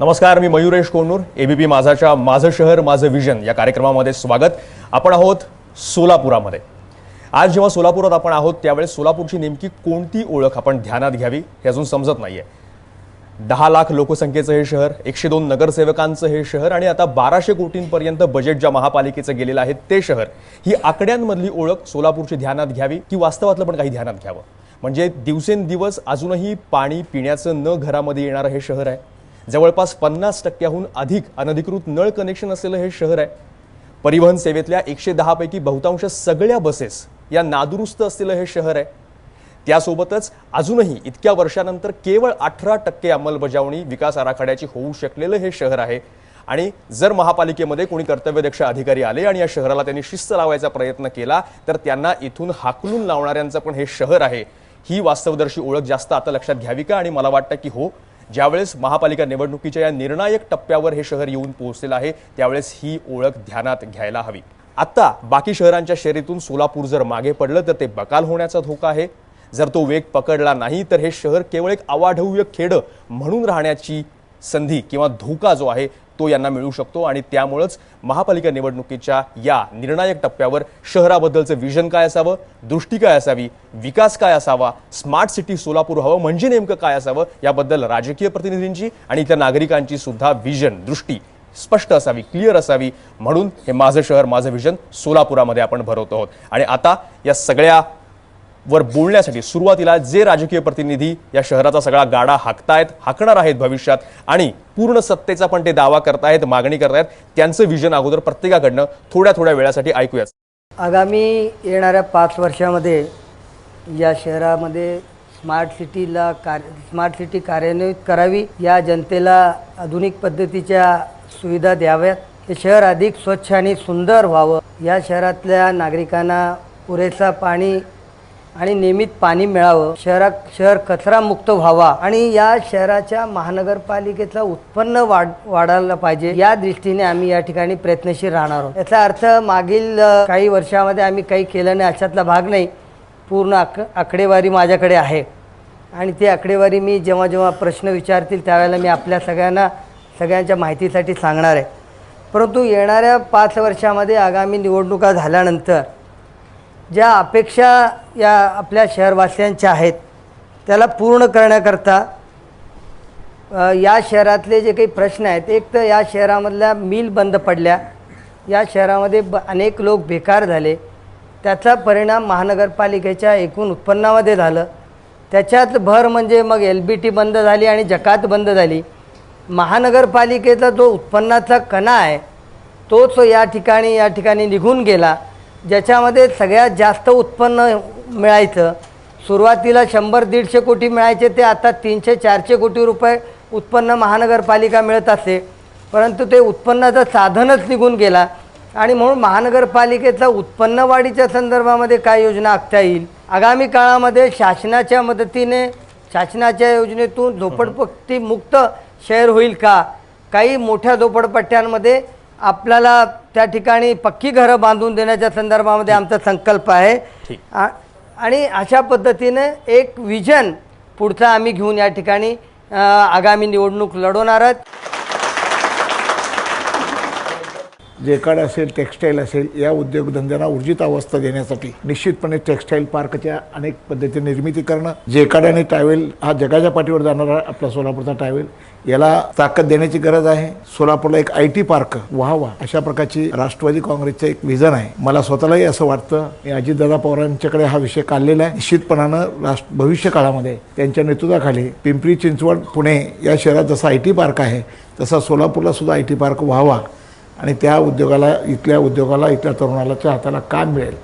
नमस्कार, मी मयुरेश कोंडूर. एबीपी माझाच्या माझं शहर माझं विजन या कार्यक्रमामध्ये स्वागत. आपण आहोत सोलापुरामध्ये. आज जेव्हा सोलापुरात आपण आहोत त्यावेळेस सोलापूरची नेमकी कोणती ओळख आपण ध्यानात घ्यावी हे अजून समजत नाहीये. 10 लाख लोकसंख्येचं हे शहर, 102 नगरसेवकांचं हे शहर आणि आता 1200 कोटींपर्यंत बजेट ज्या महापालिकेचं गेलेलं आहे ते शहर, ही आकड्यांमधली ओळख सोलापूरची ध्यानात घ्यावी की वास्तवातलं पण काही ध्यानात घ्यावं. म्हणजे दिवसेंदिवस अजूनही पाणी पिण्याचं न घरामध्ये येणारं हे शहर आहे. जवळपास 50% अधिक अनधिकृत नळ कनेक्शन असलेलं हे शहर आहे. परिवहन सेवेतल्या 110 पैकी बहुतांश सगळ्या बसेस या नादुरुस्त असलेलं हे शहर आहे. त्यासोबतच अजूनही इतक्या वर्षानंतर केवळ 18% अंमलबजावणी विकास आराखड्याची होऊ शकलेलं हे शहर आहे. आणि जर महापालिकेमध्ये कोणी कर्तव्यदक्ष अधिकारी आले आणि या शहराला त्यांनी शिस्त लावायचा प्रयत्न केला तर त्यांना इथून हाकलून लावणाऱ्यांचं पण हे शहर आहे. ही वास्तवदर्शी ओळख जास्त आता लक्षात घ्यावी का? आणि मला वाटतं की हो, ज्यावेळेस महापालिका निवडणुकीच्या या निर्णायक टप्प्यावर हे शहर येऊन पोहोचलेलं आहे त्यावेळेस ही ओळख ध्यानात घ्यायला हवी. आता बाकी शहरांच्या शर्यतीतून सोलापूर जर मागे पडलं तर ते बकाल होण्याचा धोका आहे. जर तो वेग पकडला नाही तर हे शहर केवळ एक अवाढव्य खेड म्हणून राहण्याची संधी किंवा धोका जो आहे तो यांना मिळू शकतो. आणि त्यामुळेच महापालिका निवडणुकीच्या या निर्णायक टप्प्यावर शहराबद्दलचं विजन काय असावं, दृष्टी काय असावी, विकास काय असावा, स्मार्ट सिटी सोलापूर हवं म्हणजे नेमकं काय असावं याबद्दल राजकीय प्रतिनिधींची आणि इथल्या नागरिकांची सुद्धा विजन, दृष्टी स्पष्ट असावी, क्लिअर असावी. म्हणून हे माझं शहर माझं विजन सोलापुरामध्ये आपण भरवतो आहोत. आणि आता या सगळ्या वर बोलण्यासाठी सुरुवातीला जे राजकीय प्रतिनिधी या शहराचा सगळा गाडा हाकणार आहेत भविष्यात आणि पूर्ण सत्तेचा पण ते दावा करतायत, मागणी करतायत, त्यांचं विजन अगोदर प्रत्येकाकडनं थोड्या वेळासाठी ऐकूयाच. आगामी येणाऱ्या 5 वर्षामध्ये या शहरामध्ये स्मार्ट सिटी कार्यान्वित करावी, या जनतेला आधुनिक पद्धतीच्या सुविधा द्याव्यात, हे शहर अधिक स्वच्छ आणि सुंदर व्हावं, या शहरातल्या नागरिकांना पुरेसा पाणी आणि नियमित पाणी मिळावं, शहर कचरामुक्त व्हावा आणि या शहराच्या महानगरपालिकेचं उत्पन्न वाढायला पाहिजे, या दृष्टीने आम्ही या ठिकाणी प्रयत्नशील राहणार आहोत. याचा अर्थ मागील काही वर्षामध्ये आम्ही काही केलं नाही अशातला भाग नाही. पूर्ण आकडेवारी माझ्याकडे आहे आणि ती आकडेवारी मी जेव्हा प्रश्न विचारतील त्यावेळेला मी आपल्या सगळ्यांच्या माहितीसाठी सांगणार आहे. परंतु येणाऱ्या 5 वर्षामध्ये आगामी निवडणुका झाल्यानंतर ज्या अपेक्षा या आपल्या शहरवासियांच्या आहेत त्याला पूर्ण करण्याकरता या शहरातले जे काही प्रश्न आहेत, एक तर या शहरामधल्या मिल बंद पडल्या, या शहरामध्ये अनेक लोक बेकार झाले, त्याचा परिणाम महानगरपालिकेच्या एकूण उत्पन्नामध्ये झालं. त्याच्यात भर म्हणजे मग LBT बंद झाली आणि जकात बंद झाली. महानगरपालिकेचा जो उत्पन्नाचा कणा आहे तोच या ठिकाणी निघून गेला, ज्याच्यामध्ये सगळ्यात जास्त उत्पन्न मिळायचं. सुरुवातीला 100-150 कोटी मिळायचे, ते आता 300-400 कोटी रुपये उत्पन्न महानगरपालिका मिळत असते. परंतु ते उत्पन्नाचं साधनच निघून गेला आणि म्हणून महानगरपालिकेचा उत्पन्न वाढीच्या संदर्भामध्ये काय योजना आखता येईल, आगामी काळामध्ये शासनाच्या मदतीने, शासनाच्या योजनेतून झोपडपट्टी मुक्त शहर होईल का, काही मोठ्या झोपडपट्ट्यांमध्ये आपल्याला त्या ठिकाणी पक्की घरं बांधून देण्याच्या संदर्भामध्ये आमचा संकल्प आहे. आणि अशा पद्धतीने एक विजन पुढचा आम्ही घेऊन या ठिकाणी आगामी निवडणूक लढवणार आहोत. जेकाड असेल, टेक्स्टाईल असेल, या उद्योगधंद्यांना ऊर्जित अवस्था देण्यासाठी निश्चितपणे टेक्स्टाईल पार्कच्या अनेक पद्धतीने निर्मिती करणं, जेकाड आणि ट्रॅव्हल हा जगाच्या पाठीवर जाणारा आपला सोलापूरचा ट्रॅव्हल, याला ताकद देण्याची गरज आहे. सोलापूरला एक IT पार्क व्हावा अशा प्रकारची राष्ट्रवादी काँग्रेसचं एक विजन आहे. मला स्वतःलाही असं वाटतं. मी अजितदादा पवारांच्याकडे हा विषय काढलेला आहे. निश्चितपणानं भविष्य काळामध्ये त्यांच्या नेतृत्वाखाली पिंपरी चिंचवड, पुणे या शहरात जसा IT पार्क आहे तसा सोलापूरला सुद्धा IT पार्क व्हावा आणि त्या इथल्या तरुणाच्या हाताला काम मिळेल,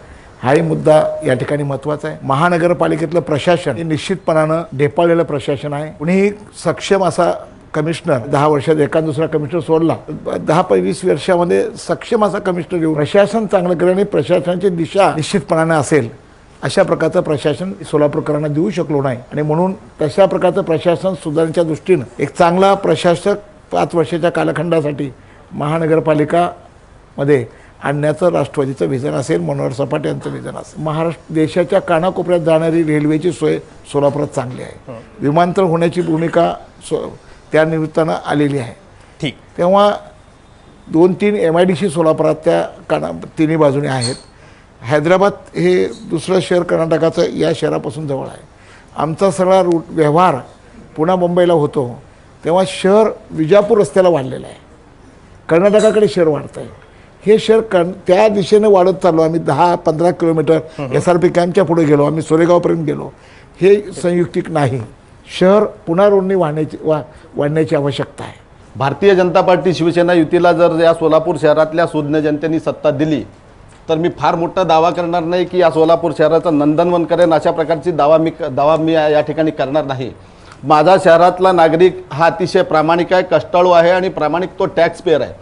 हाही मुद्दा या ठिकाणी महत्त्वाचा आहे. महानगरपालिकेतलं प्रशासन हे निश्चितपणानं ढेपाळलेलं प्रशासन आहे. कुणीही सक्षम असा कमिशनर 10 वर्षात एका दुसरा कमिशनर सोडला, 10-20 वर्षामध्ये सक्षम असा कमिशनर येऊन प्रशासन चांगलं करेल आणि प्रशासनाची दिशा निश्चितपणाने असेल अशा प्रकारचं प्रशासन सोलापूरकरांना देऊ शकलो नाही. आणि म्हणून तशा प्रकारचं प्रशासन सुधारण्याच्या दृष्टीनं एक चांगला प्रशासक 5 वर्षाच्या कालखंडासाठी महानगरपालिकामध्ये आणण्याचं राष्ट्रवादीचं विजन असेल, मनोहर सपाटे यांचं विजन असेल. महाराष्ट्र देशाच्या कानाकोपऱ्यात जाणारी रेल्वेची सोय सोलापुरात चांगली आहे. विमानतळ होण्याची भूमिका त्या निमित्तानं आलेली आहे. ठीक. तेव्हा 2-3 MIDC सोलापुरात त्या तिन्ही बाजूने आहेत. हैदराबाद हे दुसरं शहर कर्नाटकाचं या शहरापासून जवळ आहे. आमचा सगळा व्यवहार पुणे मुंबईला होतो तेव्हा शहर विजापूर रस्त्याला वाढलेलं आहे. कर्नाटकाकडे शहर वाढतं आहे. हे शहर त्या दिशेने वाढत चाललो आम्ही. 10-15 किलोमीटर SRP कॅम्पच्या पुढे गेलो आम्ही, सोरेगावपर्यंत गेलो. हे संयुक्तिक नाही, शहर पुन्हा रोडने वाढण्याची आवश्यकता आहे. भारतीय जनता पार्टी शिवसेना युतीला जर या सोलापूर शहरातल्या सुज्ञ जनतेने सत्ता दिली तर मी फार मोठा दावा करणार नाही की या सोलापूर शहराचं नंदनवन करेन, अशा प्रकारची दावा मी या ठिकाणी करणार नाही. माझा शहरातला नागरिक हा अतिशय प्रामाणिक आहे, कष्टाळू आहे आणि प्रामाणिक तो टॅक्स पेअर आहे.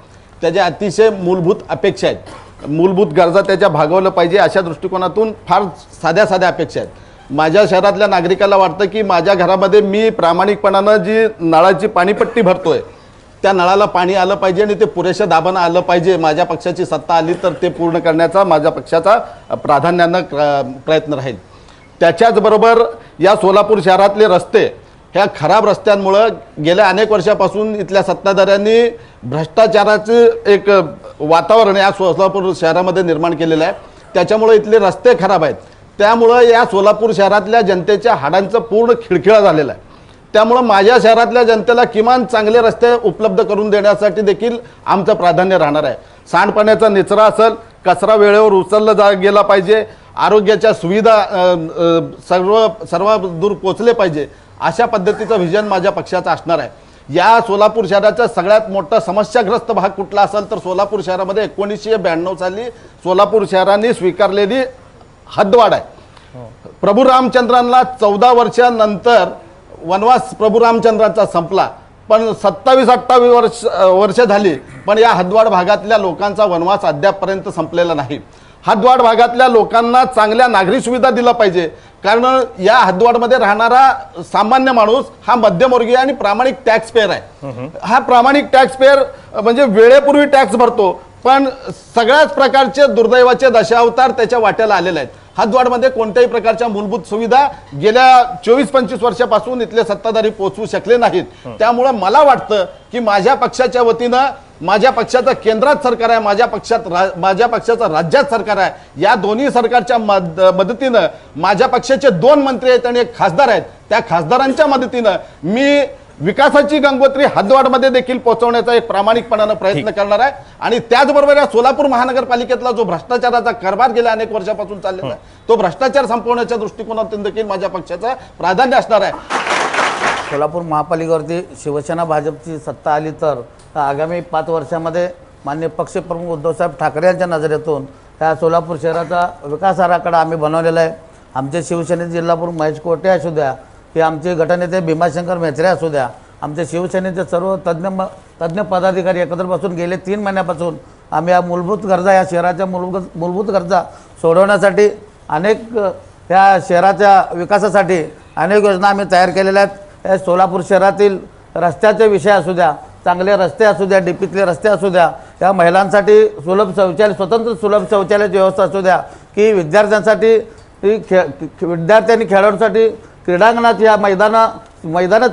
त्याच्या अतिशय मूलभूत अपेक्षा आहेत, मूलभूत गरजा त्याच्या भागवलं पाहिजे अशा दृष्टिकोनातून फार साध्या अपेक्षा आहेत. माझ्या शहरातल्या नागरिकाला वाटतं की माझ्या घरामध्ये मी प्रामाणिकपणानं जी नळाची पाणीपट्टी भरतोय त्या नळाला पाणी आलं पाहिजे आणि ते पुरेशा दाबानं आलं पाहिजे. माझ्या पक्षाची सत्ता आली तर ते पूर्ण करण्याचा माझ्या पक्षाचा प्राधान्यानं प्रयत्न राहील. त्याच्याचबरोबर या सोलापूर शहरातले रस्ते ह्या खराब रस्त्यांमुळं गेल्या अनेक वर्षापासून इथल्या सत्ताधाऱ्यांनी भ्रष्टाचाराचं एक वातावरण या सोलापूर शहरामध्ये निर्माण केलेलं आहे. त्याच्यामुळे इथले रस्ते खराब आहेत. त्यामुळं या सोलापूर शहरातल्या जनतेच्या हाडांचं पूर्ण खिळखिळा झालेला आहे. त्यामुळं माझ्या शहरातल्या जनतेला किमान चांगले रस्ते उपलब्ध करून देण्यासाठी देखील आमचं प्राधान्य राहणार आहे. सांडपाण्याचा निचरा असेल, कचरा वेळेवर उचलला गेला पाहिजे, आरोग्याच्या सुविधा सर्व दूर पोचले पाहिजे, अशा पद्धतीचं व्हिजन माझ्या पक्षाचं असणार आहे. या सोलापूर शहराचा सगळ्यात मोठा समस्याग्रस्त भाग कुठला असेल तर सोलापूर शहरामध्ये 1992 साली सोलापूर शहराने स्वीकारलेली हद्दवाढ आहे. प्रभू रामचंद्रांना 14 वर्षानंतर वनवास प्रभू रामचंद्रांचा संपला, पण 27-28 वर्ष झाली, पण या हद्दवाढ भागातल्या लोकांचा वनवास अद्यापपर्यंत संपलेला नाही. हद्दवाढ भागातल्या लोकांना चांगल्या नागरी सुविधा दिल्या पाहिजे, कारण या हद्दवाढमध्ये राहणारा सामान्य माणूस हा मध्यमवर्गीय आणि प्रामाणिक टॅक्स पेअर आहे. हा प्रामाणिक टॅक्स पेअर म्हणजे वेळेपूर्वी टॅक्स भरतो, पण सगळ्याच प्रकारचे दुर्दैवाचे दशावतार त्याच्या वाट्याला आलेले आहेत. हद्दवाढमध्ये कोणत्याही प्रकारच्या मूलभूत सुविधा गेल्या 24-25 वर्षापासून इथले सत्ताधारी पोहोचवू शकले नाहीत. त्यामुळे मला वाटतं की माझ्या पक्षाच्या वतीनं, माझ्या पक्षाचं केंद्रात सरकार आहे, माझ्या पक्षाचं राज्यात सरकार आहे, या दोन्ही सरकारच्या मदतीनं माझ्या पक्षाचे 2 मंत्री आहेत आणि 1 खासदार आहेत. त्या खासदारांच्या मदतीनं मी विकासाची गंगोत्री हद्दवाढमध्ये देखील पोहोचवण्याचा एक प्रामाणिकपणानं प्रयत्न करणार आहे. आणि त्याचबरोबर या सोलापूर महानगरपालिकेतला जो भ्रष्टाचाराचा कारभार गेल्या अनेक वर्षापासून चाललेला आहे तो भ्रष्टाचार संपवण्याच्या दृष्टिकोनातून देखील माझ्या पक्षाचं प्राधान्य असणार आहे. सोलापूर महापालिकेवरती शिवसेना भाजपची सत्ता आली तर आगामी 5 वर्षामध्ये माननीय पक्षप्रमुख उद्धवसाहेब ठाकरे यांच्या नजरेतून ह्या सोलापूर शहराचा विकास आराखडा आम्ही बनवलेला आहे. आमचे शिवसेनेचे जिल्हाप्रमुख महेश कोटे असू द्या, की आमचे गटनेते भीमाशंकर मेत्रे असू द्या, आमचे शिवसेनेचे सर्व तज्ज्ञ पदाधिकारी एकत्र बसून गेले 3 महिन्यापासून आम्ही या मूलभूत गरजा, या शहराच्या मूलभूत गरजा सोडवण्यासाठी अनेक या शहराच्या विकासासाठी अनेक योजना आम्ही तयार केलेल्या आहेत. या सोलापूर शहरातील रस्त्याचे विषय असू द्या, चांगले रस्ते असू द्या, डीपीतले रस्ते असू द्या, या महिलांसाठी सुलभ शौचालय, स्वतंत्र सुलभ शौचालयाची व्यवस्था असू द्या, की विद्यार्थ्यांसाठी विद्यार्थ्यांनी खेळाडूंसाठी क्रीडांगणात या मैदानं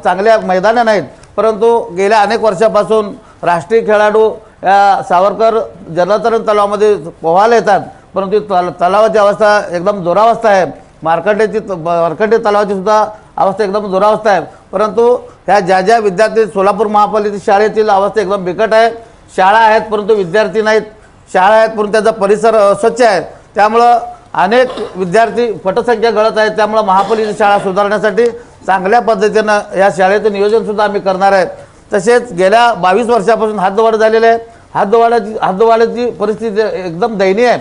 चांगल्या मैदानं नाहीत, परंतु गेल्या अनेक वर्षापासून राष्ट्रीय खेळाडू या सावरकर जलतरण तलावामध्ये पोहायला येतात, परंतु तलावाची अवस्था एकदम दुरावस्था आहे. मार्कंडे तलावाची सुद्धा अवस्था एकदम दुरावस्था आहे. परंतु ह्या ज्या विद्यार्थी सोलापूर महापालिका शाळेतील अवस्था एकदम बिकट आहे. शाळा आहेत परंतु विद्यार्थी नाहीत, शाळा आहेत परंतु त्याचा परिसर अस्वच्छ आहे. त्यामुळं अनेक विद्यार्थी पटसंख्या गळत आहेत. त्यामुळं महापालिका शाळा सुधारण्यासाठी चांगल्या पद्धतीनं या शाळेचं नियोजनसुद्धा आम्ही करणार आहे. तसेच गेल्या 22 वर्षापासून हद्दवाढ झालेली आहे. हद्दवाढीची परिस्थिती एकदम दयनीय आहे.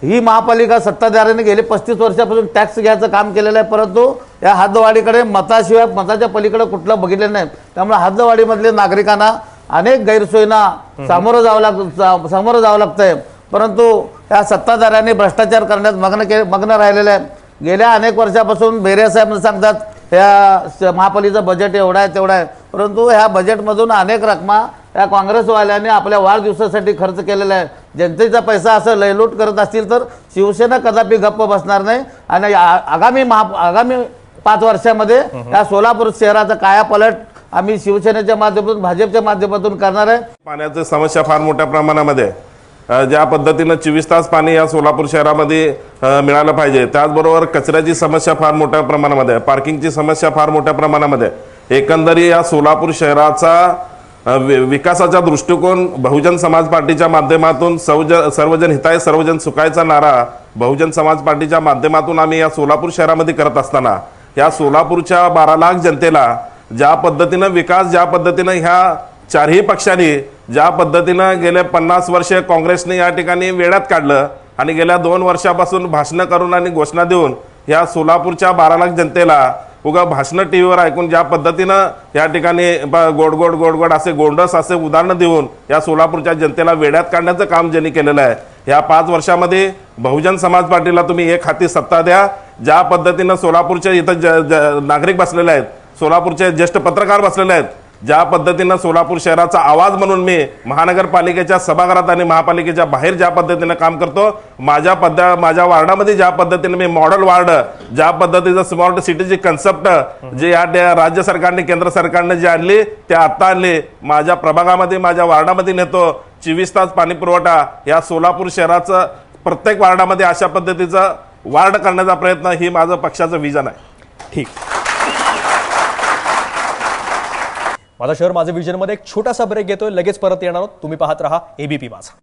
ही महापालिका सत्ताधाऱ्यांनी गेले 35 वर्षापासून टॅक्स घ्यायचं काम केलेलं आहे, परंतु या हद्दवाढीकडे मताशिवाय, मताच्या पलीकडे कुठलं बघितलेलं नाही. त्यामुळे हद्दवाढीमधल्या नागरिकांना अनेक गैरसोयींना सामोरं जावं लागतंय. परंतु या सत्ताधाऱ्यांनी भ्रष्टाचार करण्यात मग्न राहिलेलं आहे. गेल्या अनेक वर्षापासून बेरे साहेब सांगतात ह्या महापालिकेचं बजेट एवढं आहे तेवढं आहे, परंतु ह्या बजेटमधून अनेक रकमा या काँग्रेसवाल्यांनी आपल्या वाढदिवसासाठी खर्च केलेला आहे. जनतेचा पैसा असं लयलूट करत असतील तर शिवसेना कदापि गप्प बसणार नाही. आणि आगामी 5 वर्षामध्ये या सोलापूर शहराचा कायापालट आम्ही शिवसेनेच्या माध्यमातून भाजपच्या माध्यमातून करणार आहे. पाण्याची समस्या फार मोठ्या प्रमाणामध्ये ज्या पद्धतीनं 24 तास पाणी या सोलापूर शहरामध्ये मिळालं पाहिजे, त्याचबरोबर कचऱ्याची समस्या फार मोठ्या प्रमाणामध्ये आहे, पार्किंगची समस्या फार मोठ्या प्रमाणामध्ये आहे. एकंदरीत या सोलापूर शहराचा विकासाचा दृष्टिकोन बहुजन समाज पार्टीच्या माध्यमातून सर्वजन हिताय सर्वजन सुखायचा नारा बहुजन समाज पार्टीच्या माध्यमातून आम्ही या सोलापूर शहरामध्ये करत असताना या सोलापूरच्या 12 लाख जनतेला ज्या पद्धतीनं विकास, ज्या पद्धतीनं ह्या चारही पक्षांनी ज्या पद्धतीनं गेले 50 वर्षे काँग्रेसने या ठिकाणी वेड्यात काढलं आणि गेल्या 2 वर्षापासून भाषणं करून आणि घोषणा देऊन या सोलापूरच्या 12 लाख जनतेला उगा भाषणं टीव्हीवर ऐकून ज्या पद्धतीनं या ठिकाणी गोड गोड असे गोंडस असे उदाहरणं देऊन या सोलापूरच्या जनतेला वेड्यात काढण्याचं काम ज्यांनी केलेलं आहे. या 5 वर्षामध्ये बहुजन समाज पार्टीला तुम्ही एक हाती सत्ता द्या. ज्या पद्धतीनं सोलापूरचे इथं नागरिक बसलेले आहेत, सोलापूरचे ज्येष्ठ पत्रकार बसलेले आहेत, ज्या पद्धतीनं सोलापूर शहराचा आवाज म्हणून मी महानगरपालिकेच्या सभागृहात आणि महापालिकेच्या बाहेर ज्या पद्धतीनं काम करतो, माझ्या वार्डामध्ये ज्या पद्धतीनं मी मॉडेल वार्ड, ज्या पद्धतीचं स्मार्ट सिटीची कन्सेप्ट जे या राज्य सरकारने केंद्र सरकारने जे आणली ते आत्ता आणली माझ्या प्रभागामध्ये माझ्या वार्डामध्ये नेतो. 24 तास पाणी पुरवठा या सोलापूर शहराचं प्रत्येक वार्डामध्ये अशा पद्धतीचं वार्ड करण्याचा प्रयत्न ही माझं पक्षाचं विजन आहे. ठीक. माझं शहर माझं विजन मध्ये एक छोटासा ब्रेक घेतोय, लगेच परत येणार आहोत. तुम्ही पाहत रहा एबीपी माझा.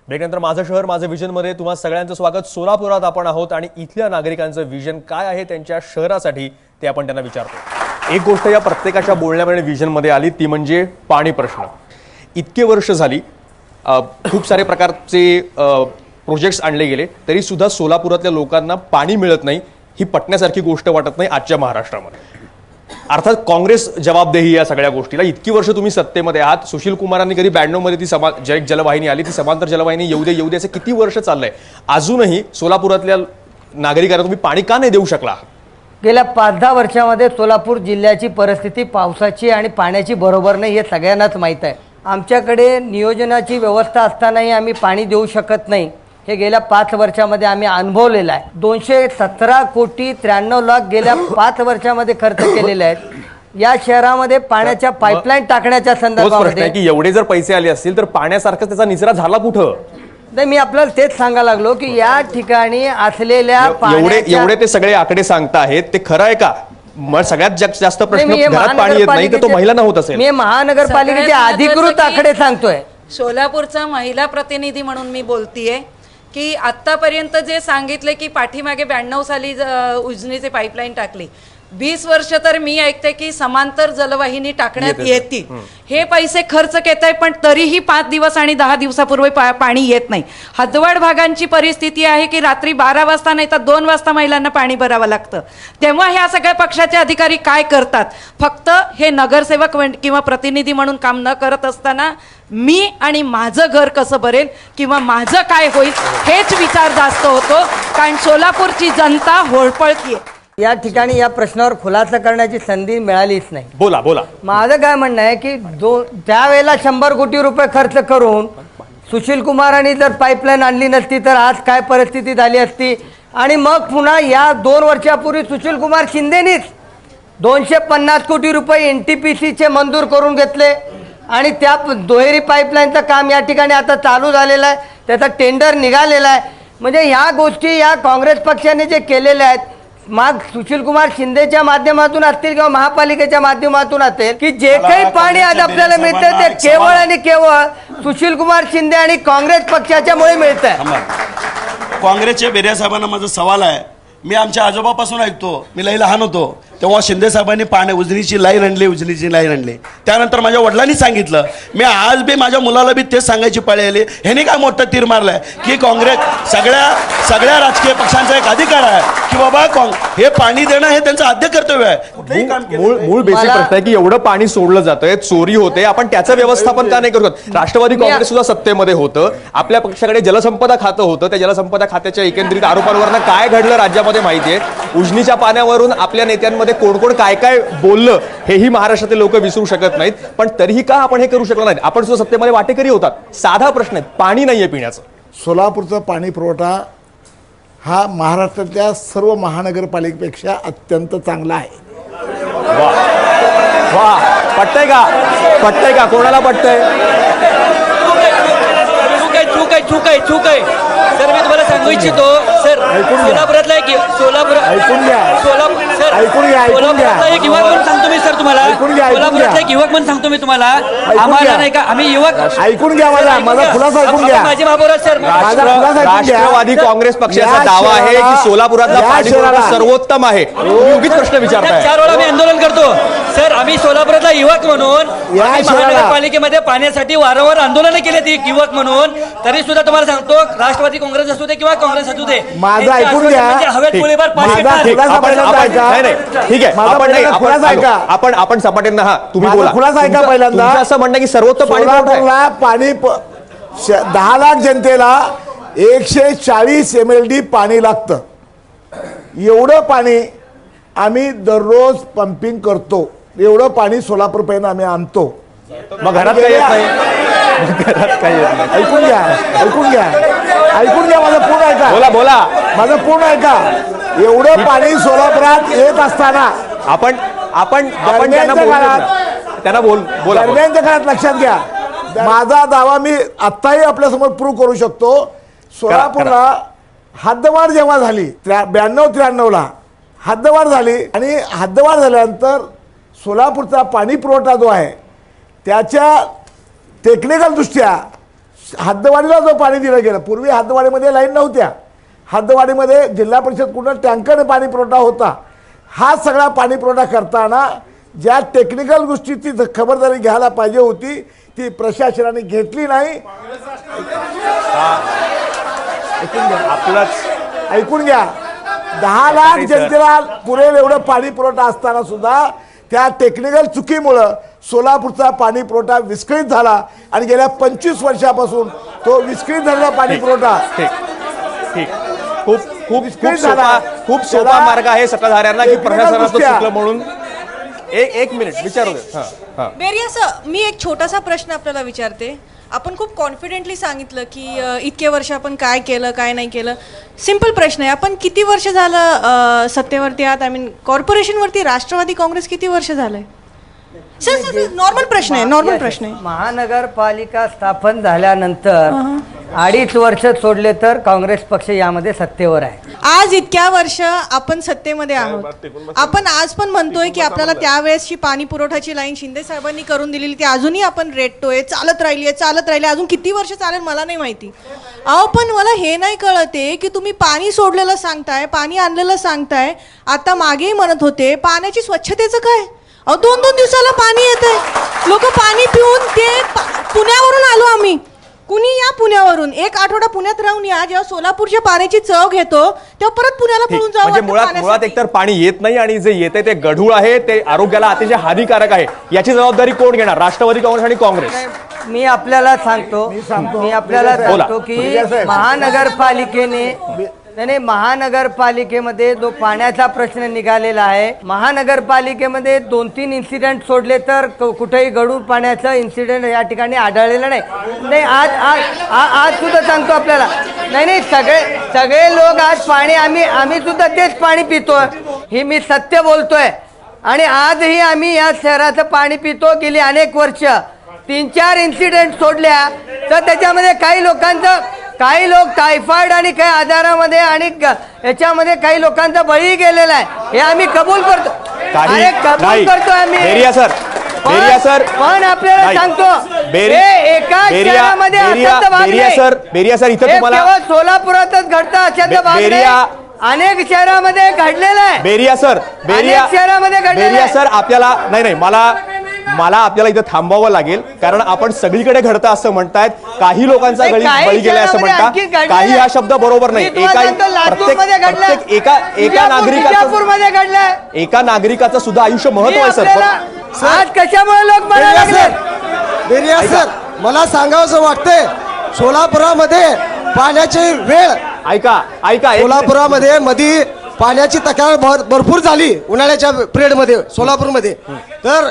ब्रेकनंतर माझं शहर माझं विजन मध्ये तुम्हा सगळ्यांचं स्वागत. सोलापुरात आपण आहोत आणि इथल्या नागरिकांचं विजन काय आहे त्यांच्या शहरासाठी ते आपण त्यांना विचारतो. एक गोष्ट या प्रत्येकाच्या बोलण्यामध्ये विजन मध्ये आली, ती म्हणजे पाणी प्रश्न. इतके वर्ष झाली खूप सारे प्रकारचे प्रोजेक्ट्स आणले गेले तरी सुद्धा सोलापुरातल्या लोकांना पाणी मिळत नाही. ही पटण्यासारखी गोष्ट वाटत नाही आजच्या महाराष्ट्रामध्ये. अर्थात काँग्रेस जबाबदेही या सगळ्या गोष्टीला. इतकी वर्ष तुम्ही सत्तेमध्ये आहात. सुशील कुमारांनी कधी 92 मध्ये ती एक जलवाहिनी आली, ती समांतर जलवाहिनी येऊ दे असे किती वर्ष चाललंय. अजूनही सोलापुरातल्या नागरिकांना तुम्ही पाणी का नाही देऊ शकला? गेल्या 5-10 वर्षामध्ये सोलापूर जिल्ह्याची परिस्थिती पावसाची आणि पाण्याची बरोबर नाही हे सगळ्यांनाच माहीत आहे. आमच्याकडे नियोजनाची व्यवस्था असतानाही आम्ही पाणी देऊ शकत नाही. हे गेल्या 5 वर्षामध्ये आम्ही अनुभवलेलं आहे. 217 कोटी 93 लाख गेल्या 5 वर्षामध्ये खर्च केलेले आहेत. या शहरामध्ये पाण्याच्या पाईपलाईन टाकण्याच्या तोच प्रश्न संदर्भामध्ये आहे की एवढे जर पैसे आले असतील तर पाण्यासारखं त्याचा निचरा झाला कुठं? नाही, मी आपल्याला तेच सांगायला लागलो की या ठिकाणी असलेल्या एवढे ते सगळे आकडे सांगता आहेत ते खरं आहे का? मग सगळ्यात जास्त प्रश्न घरात पाणी येत नाही तर तो महिलांना होत असेल. मी महानगरपालिकेचे अधिकृत आकडे सांगतोय. सोलापूरचा महिला प्रतिनिधी म्हणून मी बोलतीये की आत्तापर्यंत जे सांगितले की पाठीमागे 92 साली उजनीचे पाईपलाईन टाकली, 20 वर्ष तर मी ऐकते की समांतर जलवाहिनी टाकण्यात येतील. हे पैसे खर्च घेत आहे पण तरीही 5 दिवस आणि 10 दिवसापूर्वी पाणी येत नाही. हदवाड भागांची परिस्थिती आहे की रात्री 12 वाजता नाही तर 2 वाजता महिलांना पाणी भरावं लागतं. तेव्हा ह्या सगळ्या पक्षाचे अधिकारी काय करतात? फक्त हे नगरसेवक किंवा प्रतिनिधी म्हणून काम न करत असताना मी आणि माझं घर कसं भरेल किंवा माझं काय होईल हेच विचार जास्त होतो. कारण सोलापूरची जनता होळपळतीये. या ठिकाणी या प्रश्नावर खुलासा करण्याची संधी मिळालीच नाही. बोला. माझं काय म्हणणं आहे की त्यावेळेला 100 कोटी रुपये खर्च करून सुशील कुमारांनी जर पाईपलाईन आणली नसती तर आज काय परिस्थिती झाली असती. आणि मग पुन्हा या 2 वर्षापूर्वी सुशील कुमार शिंदेनीच 250 कोटी रुपये NTPCचे मंजूर करून घेतले आणि त्या दुहेरी पाईपलाईनचं काम या ठिकाणी आता चालू झालेलं आहे. त्याचा टेंडर निघालेला आहे. म्हणजे ह्या गोष्टी या काँग्रेस पक्षाने जे केलेल्या आहेत, मग सुशील कुमार शिंदेच्या माध्यमातून असतील किंवा महापालिकेच्या माध्यमातून असेल की जे काही पाणी आज आपल्याला मिळतं ते केवळ आणि केवळ सुशील कुमार शिंदे आणि काँग्रेस पक्षाच्यामुळे मिळतंय. काँग्रेसच्या बेरिया साहेबांना माझा सवाल आहे. मी आमच्या आजोबापासून ऐकतो, मी लई लहान होतो तेव्हा शिंदे साहेबांनी उजनीची लाईन आणली. त्यानंतर माझ्या वडिलांनी सांगितलं. मी आज बी माझ्या मुलाला बी तेच सांगायची पाळी आली. ह्याने काय मोठं तीर मारलंय की काँग्रेस सगळ्या राजकीय पक्षांचा एक अधिकार आहे की बाबा हे पाणी देणं हे त्यांचं आद्य कर्तव्य आहे. मूळ बेसिक प्रश्न आहे की एवढं पाणी सोडलं जातंय, चोरी होते, आपण त्याचं व्यवस्थापन का नाही करत? राष्ट्रवादी काँग्रेस सुद्धा सत्तेमध्ये होतं, आपल्या पक्षाकडे जलसंपदा खातं होतं. त्या जलसंपदा खात्याच्या एकंदरीत आरोपांवर काय घडलं राज्यामध्ये महाराष्ट्रामध्ये माहिती आहे. उजनीच्या पाण्यावरून आपल्या नेत्यांमध्ये कोण कोण काय काय बोललं हेही महाराष्ट्रातील लोक विसरू शकत नाहीत. पण तरीही का आपण हे करू शकलो नाही? आपण सुद्धा सत्तेमध्ये वाटेकरी होतात. साधा प्रश्न आहे, पाणी नाहीये पिण्याचं. सोलापूरचा पाणी पुरवठा हा महाराष्ट्रातल्या सर्व महानगरपालिकेपेक्षा अत्यंत चांगला आहे. वा, पटतंय का कोणाला पटतंय? चूक आहे सर. मी तुम्हाला सांगू इच्छितो सर, सोलापुरातला एक सोलापुरातला एक युवक म्हणून सांगतो मी सर तुम्हाला. सोलापुरातला एक युवक म्हणून सांगतो मी तुम्हाला. आम्हाला नाही का, आम्ही युवक ऐकून घ्या, माझा खुलासा ऐकून घ्या. माझे महापौर सर, राष्ट्रवादी काँग्रेस पक्षाचा दावा आहे की सोलापुरातला पाणी पुरवठा सर्वोत्तम आहे. योग्य प्रश्न विचारताय. 4 वेळा आम्ही आंदोलन करतो सर. आम्ही सोलापुरातला युवक म्हणून महानगरपालिकेमध्ये पाण्यासाठी वारंवार आंदोलनं केली ती युवक म्हणून. तरी सुद्धा तुम्हाला सांगतो, राष्ट्रवादी काँग्रेस असू दे किंवा काँग्रेस असू दे, माझं ऐकून घ्या. हवेत गोळीबार पाणी माझा घेणार. खुलासा पहिल्यांदा ऐका. ठीक आहे, आपण सपाटेंना हा तुम्ही बोला. खुलासा ऐका पहिल्यांदा. तुमचं असं म्हणणं की सर्वोत्तम पाणी पुरवठा आहे. सोलापूरला पाणी 10 लाख जनतेला 140 MLD पाणी लागतं. एवढं पाणी आम्ही दररोज पंपिंग करतो. एवढं पाणी सोलापूर पर्यंत आम्ही आणतो. मग घरात काही येत नाही. ऐकून घ्या माझं पूर्ण ऐका. बोला माझं पूर्ण ऐका. एवढं पाणी सोलापुरात येत असताना आपण त्यांना बोला. दरम्यानच्या काळात लक्षात घ्या, माझा दावा मी आत्ताही आपल्यासमोर प्रूव्ह करू शकतो. सोलापूरला हद्दवाढ जेव्हा झाली 92-93ला हद्दवाढ झाली आणि हद्दवाढ झाल्यानंतर सोलापूरचा पाणी पुरवठा जो आहे त्याच्या टेक्निकल दृष्ट्या हद्दवाढीला जो पाणी दिलं गेलं. पूर्वी हद्दवाढीमध्ये लाईन नव्हत्या. हद्दवाढीमध्ये जिल्हा परिषद कुठं टँकरने पाणी पुरवठा होता. हा सगळा पाणी पुरवठा करताना ज्या टेक्निकल गोष्टीची खबरदारी घ्यायला पाहिजे होती ती प्रशासनाने घेतली नाही. ऐकून घ्या. 10 लाख जनतेला पुरेल एवढं पाणी पुरवठा असताना सुद्धा त्या टेक्निकल चुकीमुळं सोलापूरचा पाणी पुरवठा विस्कळीत झाला आणि गेल्या 25 वर्षापासून तो विस्कळीत झालेला पाणी पुरवठा ठीक. खूप सोपा मार्ग आहे सत्ताधाऱ्यांना की प्रशासनाचं चुकलं म्हणून. एक मिनिट विचारू दे. बेरिया सर, मी एक छोटासा प्रश्न आपल्याला विचारते. आपण खूप कॉन्फिडेंटली सांगितलं की इतके वर्ष आपण काय केलं काय नाही केलं. सिंपल प्रश्न आहे, आपण किती वर्ष झालं सत्तेवरती आहात? आय मीन कॉर्पोरेशनवरती राष्ट्रवादी काँग्रेस किती वर्ष झालंय? सर नॉर्मल प्रश्न आहे. महानगरपालिका स्थापन झाल्यानंतर 2.5 वर्ष सोडले तर काँग्रेस पक्ष यामध्ये सत्तेवर आहे. आज इतक्या वर्ष आपण सत्तेमध्ये आहोत. आपण आज पण म्हणतोय की आपल्याला त्यावेळेसची पाणी पुरवठ्याची लाईन शिंदे साहेबांनी करून दिलेली ती अजूनही आपण रेटतोय. चालत राहिली. अजून किती वर्ष चालेल मला नाही माहिती. अहो पण मला हे नाही कळते की तुम्ही पाणी सोडलेलं सांगताय, पाणी आणलेलं सांगताय. आता मागेही म्हणत होते पाण्याची स्वच्छतेचं काय? अहो 2-2 दिवसाला पाणी येतंय. लोक पाणी पिऊन ते पुण्यावरून आलो आम्ही. कुणी या पुण्यावरून 1 आठवडा पुण्यात राहून या. जेव्हा सोलापूरच्या पाण्याची चव घेतो तेव्हा परत पुण्याला पळून जावं. म्हणजे मुळात एकतर पाणी येत नाही आणि जे येते ते गढूळ आहे, ते आरोग्याला अतिशय हानिकारक आहे. याची जबाबदारी कोण घेणार? राष्ट्रवादी काँग्रेस आणि काँग्रेस. मी आपल्याला सांगतो की महानगरपालिकेमध्ये जो पाण्याचा प्रश्न निघालेला आहे, महानगरपालिकेमध्ये 2-3 इन्सिडेंट सोडले तर कुठेही गढूळ पाण्याचं इन्सिडेंट या ठिकाणी आढळलेलं नाही. आज सुद्धा सांगतो आपल्याला. नाही सगळे लोक आज पाणी आम्ही सुद्धा तेच पाणी पितोय. ही मी सत्य बोलतोय. आणि आजही आम्ही या शहराचं पाणी पितो. गेली अनेक वर्ष 3-4 इन्सिडेंट सोडल्या तर त्याच्यामध्ये काही लोक टायफॉइड आणि काही आजारामध्ये आणि याच्यामध्ये काही लोकांचा बळी गेलेला आहे. हे आम्ही कबूल करतो. आम्ही. बेरिया सर पण आपल्याला सांगतो एका शहरामध्ये बेरिया सर इथं तुम्हाला केवळ सोलापुरातच घडतं अशाचं भाग अनेक शहरामध्ये घडलेलं आहे. बेरिया शहरामध्ये बेरिया सर आपल्याला नाही मला आपल्याला इथं थांबावं लागेल, कारण आपण सगळीकडे घडतं असं म्हणतायत. काही लोकांचा बळी गेलाय असं म्हणतात. काही हा शब्द बरोबर नाही. एका नागरिकाचं सुद्धा आयुष्य महत्व आहे सर. आज कशामुळे लोक मरायला लागले? बेरिया सर, मला सांगावंसं वाटतंय सोलापुरामध्ये पाण्याची वेळ ऐका सोलापुरामध्ये मधी पाण्याची तक्रार भरपूर झाली उन्हाळ्याच्या पिरियडमध्ये सोलापूरमध्ये. तर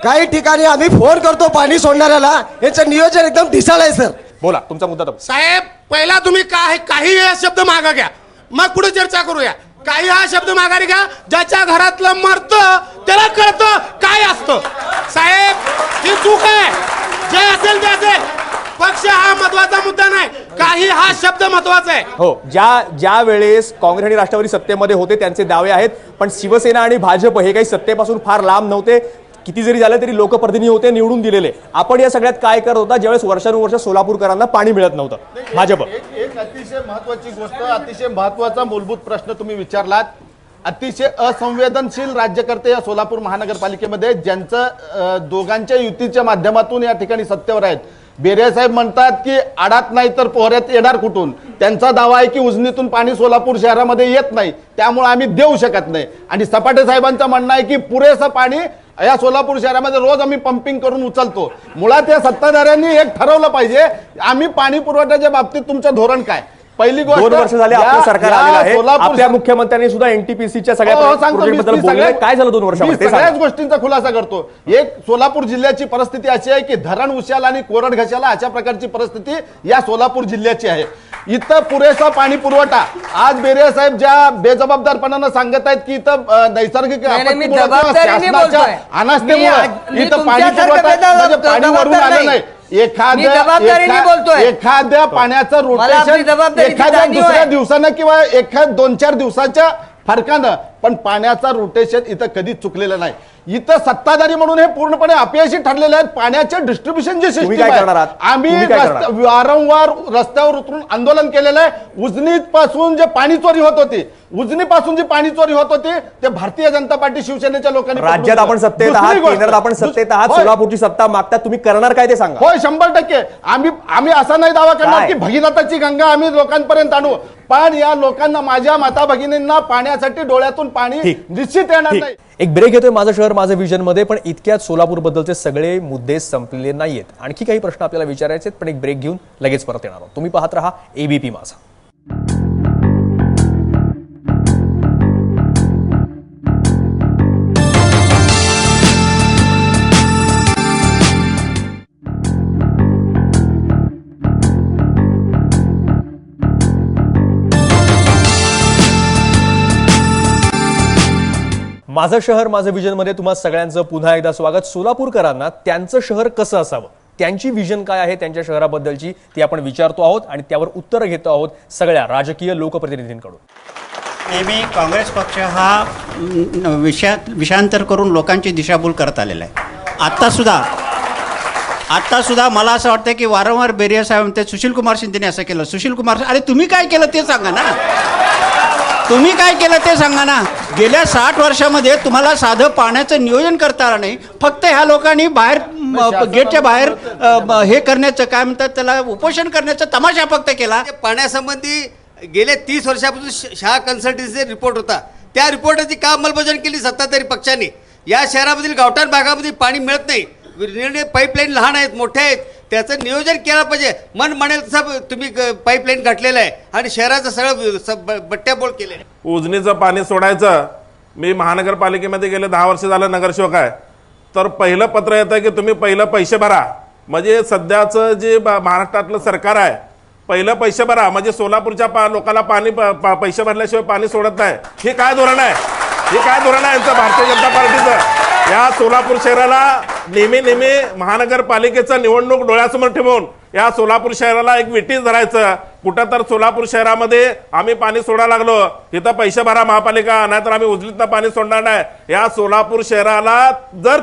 काही ठिकाणी आम्ही फोन करतो पाणी सोडणाऱ्याला, यांचं नियोजन एकदम ढिसाळ आहे सर. बोला तुमचा मुद्दा तर साहेब पहिला तुम्ही काही हा शब्द मागा घ्या, मग पुढे चर्चा करूया. काही हा शब्द माघारी घ्या. ज्याच्या घरातलं मरतं त्याला कळतं काय असतं. साहेब ही चूक आहे. जे असेल ते असेल, पक्ष हा महत्वाचा मुद्दा नाही, काही हा शब्द महत्वाचा आहे. हो, ज्या वेळेस काँग्रेस आणि राष्ट्रवादी सत्तेमध्ये होते त्यांचे दावे आहेत, पण शिवसेना आणि भाजप हे काही सत्तेपासून फार लांब नव्हते. किती जरी झालं तरी लोकप्रतिनिधी होते निवडून दिलेले. आपण या सगळ्यात काय करत होता ज्यावेळेस वर्षानुवर्ष सोलापूरकरांना पाणी मिळत नव्हतं. भाजप एक अतिशय महत्वाची गोष्ट, अतिशय महत्वाचा मूलभूत प्रश्न तुम्ही विचारलात. अतिशय असंवेदनशील राज्यकर्ते या सोलापूर महानगरपालिकेमध्ये, ज्यांचं दोघांच्या युतीच्या माध्यमातून या ठिकाणी सत्तेवर आहेत. बेरे साहेब म्हणतात की आडात नाही तर पोहऱ्यात येणार कुठून. त्यांचा दावा आहे की उजनीतून पाणी सोलापूर शहरामध्ये येत नाही, त्यामुळे आम्ही देऊ शकत नाही. आणि सपाटे साहेबांचं म्हणणं आहे की पुरेसं पाणी या सोलापूर शहरामध्ये रोज आम्ही पंपिंग करून उचलतो. मुळात या सत्ताधाऱ्यांनी एक ठरवलं पाहिजे, आम्ही पाणी पुरवठ्याच्या बाबतीत तुमचं धोरण काय. पहिली गोष्ट, 2 वर्ष झाले आपलं सरकार आलेलं आहे. सोलापूर आपल्या मुख्यमंत्र्यांनी सुद्धा एनटीपीसीच्या सगळ्या प्रोजेक्टबद्दल बोलले. काय झालं 2 वर्षामध्ये ते सगळ्याच सांगा. गोष्टींचा खुलासा करतो. एक, सोलापूर जिल्ह्याची परिस्थिती अशी आहे की धरण उशाला आणि कोरड घशाला अशा प्रकारची परिस्थिती या सोलापूर जिल्ह्याची आहे. इथं पुरेसा पाणी पुरवठा, आज बेरे साहेब ज्या बेजबाबदारपणानं सांगत आहेत की इथं नैसर्गिक आपत्तीमुळे किंवा शासनाच्या अनास्थेमुळे इथं पाणी पुरवठा म्हणजे पाणी वरून आलं नाही. एखाद्या पाण्याचं रोटेशन एखाद्या दुसऱ्या दिवसानं किंवा एखाद्या 2-4 दिवसाच्या फरकानं, पण पाण्याचा रोटेशन इथं कधीच चुकलेलं नाही. इथं सत्ताधारी म्हणून हे पूर्णपणे अपयशी ठरलेले आहेत. पाण्याचे डिस्ट्रीब्युशन जे सिस्टीम आहे, आम्ही वारंवार रस्त्यावर उतरून आंदोलन केलेलं आहे. उजनीत पासून जे पाणी चोरी होत होती, उजनीपासून जी पाणी चोरी होत होती, ते भारतीय जनता पार्टी शिवसेनेच्या लोकांनी राज्यात आपण सत्तेत आहात, केंद्रात आपण सत्तेत आहात, सोलापूरची सत्ता मागतात, तुम्ही करणार काय ते सांगा. होय, 100%. आम्ही असा नाही दावा करणार की भगीरथाची गंगा आम्ही लोकांपर्यंत आणू, पण या लोकांना, माझ्या माता भगिनींना पाण्यासाठी डोळ्यातून पाणी निश्चित येणार नाही. एक ब्रेक घेतोय माझं शहर माझं विजन मध्ये, पण इतक्यात सोलापूर बद्दलचे सगळे मुद्दे संपलेले नाहीयेत. आणखी काही प्रश्न आपल्याला विचारायचे आहेत, पण एक ब्रेक घेऊन लगेच परत येणार आहोत. तुम्ही पाहत रहा एबीपी माझा. माझं शहर माझं विजन मध्ये तुम्हा सगळ्यांचं पुन्हा एकदा स्वागत. सोलापूरकरांना त्यांचं शहर कसं असावं, त्यांची विजन काय आहे त्यांच्या शहराबद्दलची, ती आपण विचारतो आहोत आणि त्यावर उत्तरं घेतो आहोत सगळ्या राजकीय लोकप्रतिनिधींकडून. नेहमी काँग्रेस पक्ष हा विषयांतर करून लोकांची दिशाभूल करत आलेला आहे. आत्ता सुद्धा मला असं वाटतं की वारंवार बेरिया साहेब म्हणते सुशीलकुमार शिंदेने असं केलं, सुशीलकुमार, अरे तुम्ही काय केलं ते सांगा ना, तुम्ही काय केलं ते सांगा ना. गेल्या 60 वर्षामध्ये तुम्हाला साधं पाण्याचं नियोजन करता आलं नाही. फक्त ह्या लोकांनी बाहेर गेटच्या बाहेर हे करण्याचं, काय म्हणतात त्याला, उपोषण करण्याचा तमाशा फक्त केला. पाण्यासंबंधी गेल्या 30 वर्षापासून शाह कन्सल्टन्सीचा रिपोर्ट होता, त्या रिपोर्टाची का अंमलबजावणी केली सत्ताधारी पक्षांनी. या शहरामधील गावठाण भागामध्ये पाणी मिळत नाही, पाईपलाईन लहान आहेत मोठ्या आहेत, त्याचं नियोजन केलं पाहिजे. मन म्हणेल तसं तुम्ही पाईपलाईन गाठलेलं आहे आणि शहराचं सगळं बट्ट्याबोळ केले. उजनीचं पाणी सोडायचं, मी महानगरपालिकेमध्ये गेले 10 वर्ष झालं नगरसेवक आहे, तर पहिलं पत्र येतं की तुम्ही पहिलं पैसे भरा. म्हणजे सध्याचं जे महाराष्ट्रातलं सरकार आहे, पहिलं पैसे भरा, म्हणजे सोलापूरच्या लोकांना पाणी पैसे भरल्याशिवाय पाणी सोडत नाही. हे काय धोरण आहे, हे काय धोरण आहे यांचं भारतीय जनता पार्टीचं. या सोलापूर शहराला नेहमी महानगरपालिकेचं निवडणूक डोळ्यासमोर ठेवून या सोलापूर शहराला एक विटीस धरायचं. कुठं तर सोलापूर शहरामध्ये आम्ही पाणी सोडायला लागलो, तिथं पैसे भरा महापालिका, नाहीतर आम्ही उजनीतनं पाणी सोडणार नाही. या सोलापूर शहराला जर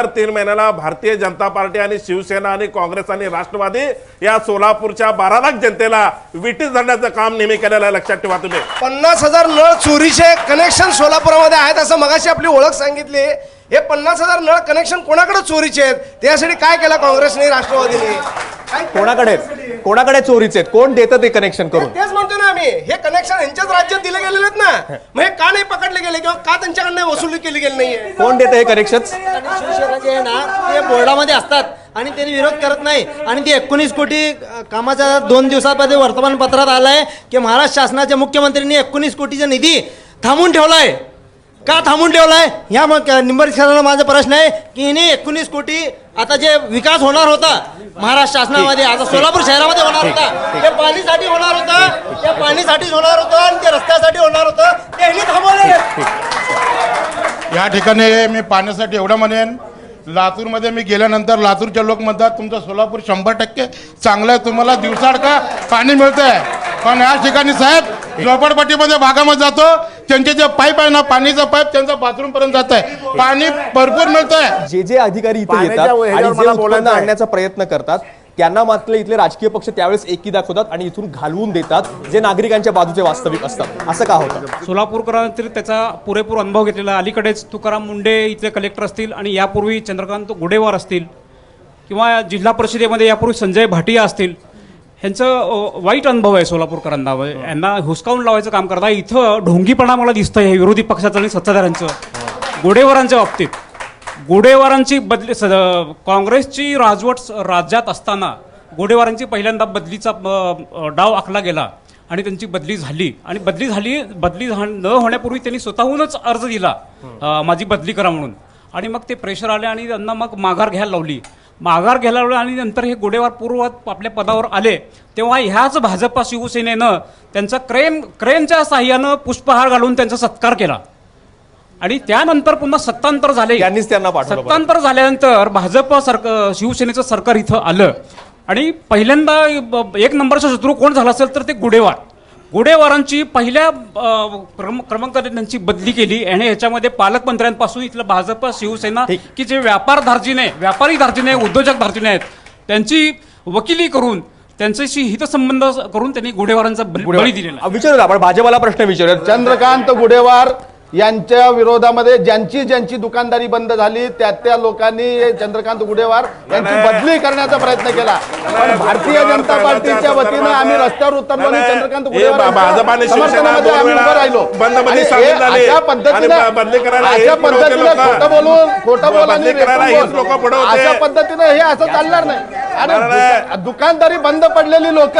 3 महिन्याला भारतीय जनता पार्टी आणि शिवसेना आणि काँग्रेस आणि राष्ट्रवादी या सोलापूरच्या 12 लाख जनतेला विटीस धरण्याचं काम नेहमी केलेलं आहे, लक्षात ठेवा तुम्ही. 50,000 नळ चोरीचे कनेक्शन सोलापुरामध्ये आहेत असं मगाशी आपली ओळख सांगितली. हे 50,000 नळ कनेक्शन कोणाकडे चोरीचे आहेत, त्यासाठी काय केलं काँग्रेसने, राष्ट्रवादीने? कोणाकडे चोरीचे आहेत, कोण देतं ते कनेक्शन करून? तेच म्हणतो ना आम्ही, हे कनेक्शन यांच्याच राज्यात दिले गेलेले आहेत ना, मग हे का नाही पकडले गेले किंवा का त्यांच्याकडनं वसुली केली गेली नाहीये? कोण देतं हे कनेक्शन? शिवसेना जे आहे ना ते बोर्डामध्ये असतात आणि त्यांनी विरोध करत नाही. आणि ती 19 कोटी कामाच्या 2 दिवसामध्ये वर्तमानपत्रात आलं आहे की महाराष्ट्र शासनाच्या मुख्यमंत्र्यांनी 19 कोटीचा निधी थांबून ठेवला आहे. का थांबून ठेवला आहे ह्या मग निंबरकरांना माझा प्रश्न आहे की हिने 19 कोटी आता जे विकास होणार होता महाराष्ट्र शासनामध्ये, आता सोलापूर शहरामध्ये होणार होता, ते पाणीसाठी होणार होता, त्या पाणीसाठीच होणार होतं आणि ते रस्त्यासाठी होणार होतं, ते हिने थांबवले. या ठिकाणी मी पाण्यासाठी एवढं म्हणेन, लातूरमध्ये मी गेल्यानंतर लातूरचे लोक म्हणतात तुमचं सोलापूर 100% चांगलं आहे, तुम्हाला दिवसाड का पाणी मिळतं आहे. पण या ठिकाणी साहेब झोपडपट्टीमध्ये भागामध्ये जातो, त्यांचे जे पाईप आहे ना, पाणीचं पाईप त्यांचा बाथरूम पर्यंत जात आहे, पाणी भरपूर मिळत आहे. जे अधिकारी इथे येतात आणि जे उत्पन्न आणण्याचा प्रयत्न करतात त्यांना मात्र इथले राजकीय पक्ष त्यावेळेस एकी दाखवतात आणि इथून घालवून देतात जे नागरिकांच्या बाजूचे वास्तविक असतात. असं का होतं? सोलापूरकरांनी तरी त्याचा पुरेपूर अनुभव घेतलेला. अलीकडेच तुकाराम मुंडे इथले कलेक्टर असतील आणि यापूर्वी चंद्रकांत गुडेवार असतील किंवा जिल्हा परिषदेमध्ये यापूर्वी संजय भाटिया असतील, ह्यांचं वाईट अनुभव आहे सोलापूरकरांना. यांना हुसकावून लावायचं काम करता. इथं ढोंगीपणा मला दिसतं हे विरोधी पक्षाचं आणि सत्ताधाऱ्यांचं. गुडेवारांच्या बाबतीत गुडेवारांची बदली काँग्रेसची राजवट राज्यात असताना गुडेवारांची पहिल्यांदा बदलीचा डाव आखला गेला आणि त्यांची बदली झाली. आणि बदली न होण्यापूर्वी त्यांनी स्वतःहूनच अर्ज दिला माझी बदली करा म्हणून. आणि मग ते प्रेशर आले आणि त्यांना मग माघार घ्यायला लावली आणि नंतर हे गुडेवार पूर्ववत आपल्या पदावर आले तेव्हा ह्याच भाजपा शिवसेनेनं त्यांचा क्रेनच्या साह्यानं पुष्पहार घालून त्यांचा सत्कार केला. आणि त्यानंतर पुन्हा सत्तांतर झाले. सत्तांतर झाल्यानंतर भाजप शिवसेनेचं सरकार इथं आलं आणि पहिल्यांदा 1 नंबरचा शत्रू कोण झाला असेल तर ते गुडेवारांची पहिल्या क्रमांकाने त्यांची बदली केली. आणि ह्याच्यामध्ये पालकमंत्र्यांपासून इथलं भाजप शिवसेना की जे व्यापारी धार्जिने उद्योजक धार्जिने आहेत त्यांची वकिली करून त्यांच्याशी हितसंबंध करून त्यांनी गुडेवारांचा बळी दिलेला. विचारूया आपण भाजपला प्रश्न विचारूया. चंद्रकांत गुडेवार यांच्या विरोधामध्ये ज्यांची दुकानदारी बंद झाली त्या लोकांनी चंद्रकांत गुडेवार यांची बदली करण्याचा प्रयत्न केला. पण भारतीय जनता पार्टीच्या वतीनं आम्ही रस्त्यावर उतरलो आणि चंद्रकांत गुडेवार समर्थनामध्ये आम्ही उभं राहिलो. अशा पद्धतीने खोटं बोलून अशा पद्धतीने हे असं चालणार नाही. आणि दुकानदारी बंद पडलेली लोक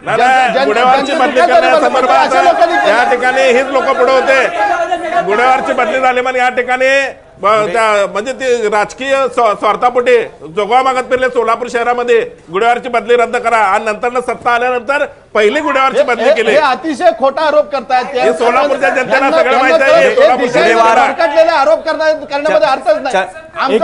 गुडेवारची बदली करण्यासंदर्भात या ठिकाणी हेच लोक पुढे होते. गुडेवारची बदली झाली म्हणजे या ठिकाणी म्हणजे ती राजकीय स्वार्थापोटी जोगवा मागत फिरले सोलापूर शहरामध्ये गुडेवारची बदली रद्द करा आणि नंतर सत्ता आल्यानंतर पहिली गुडेवारची बदली केली. अतिशय खोटा आरोप करतायत. सोलापूरच्या जनतेला सगळं माहिती आहे. आरोप करण्यामध्ये अर्थच नाही.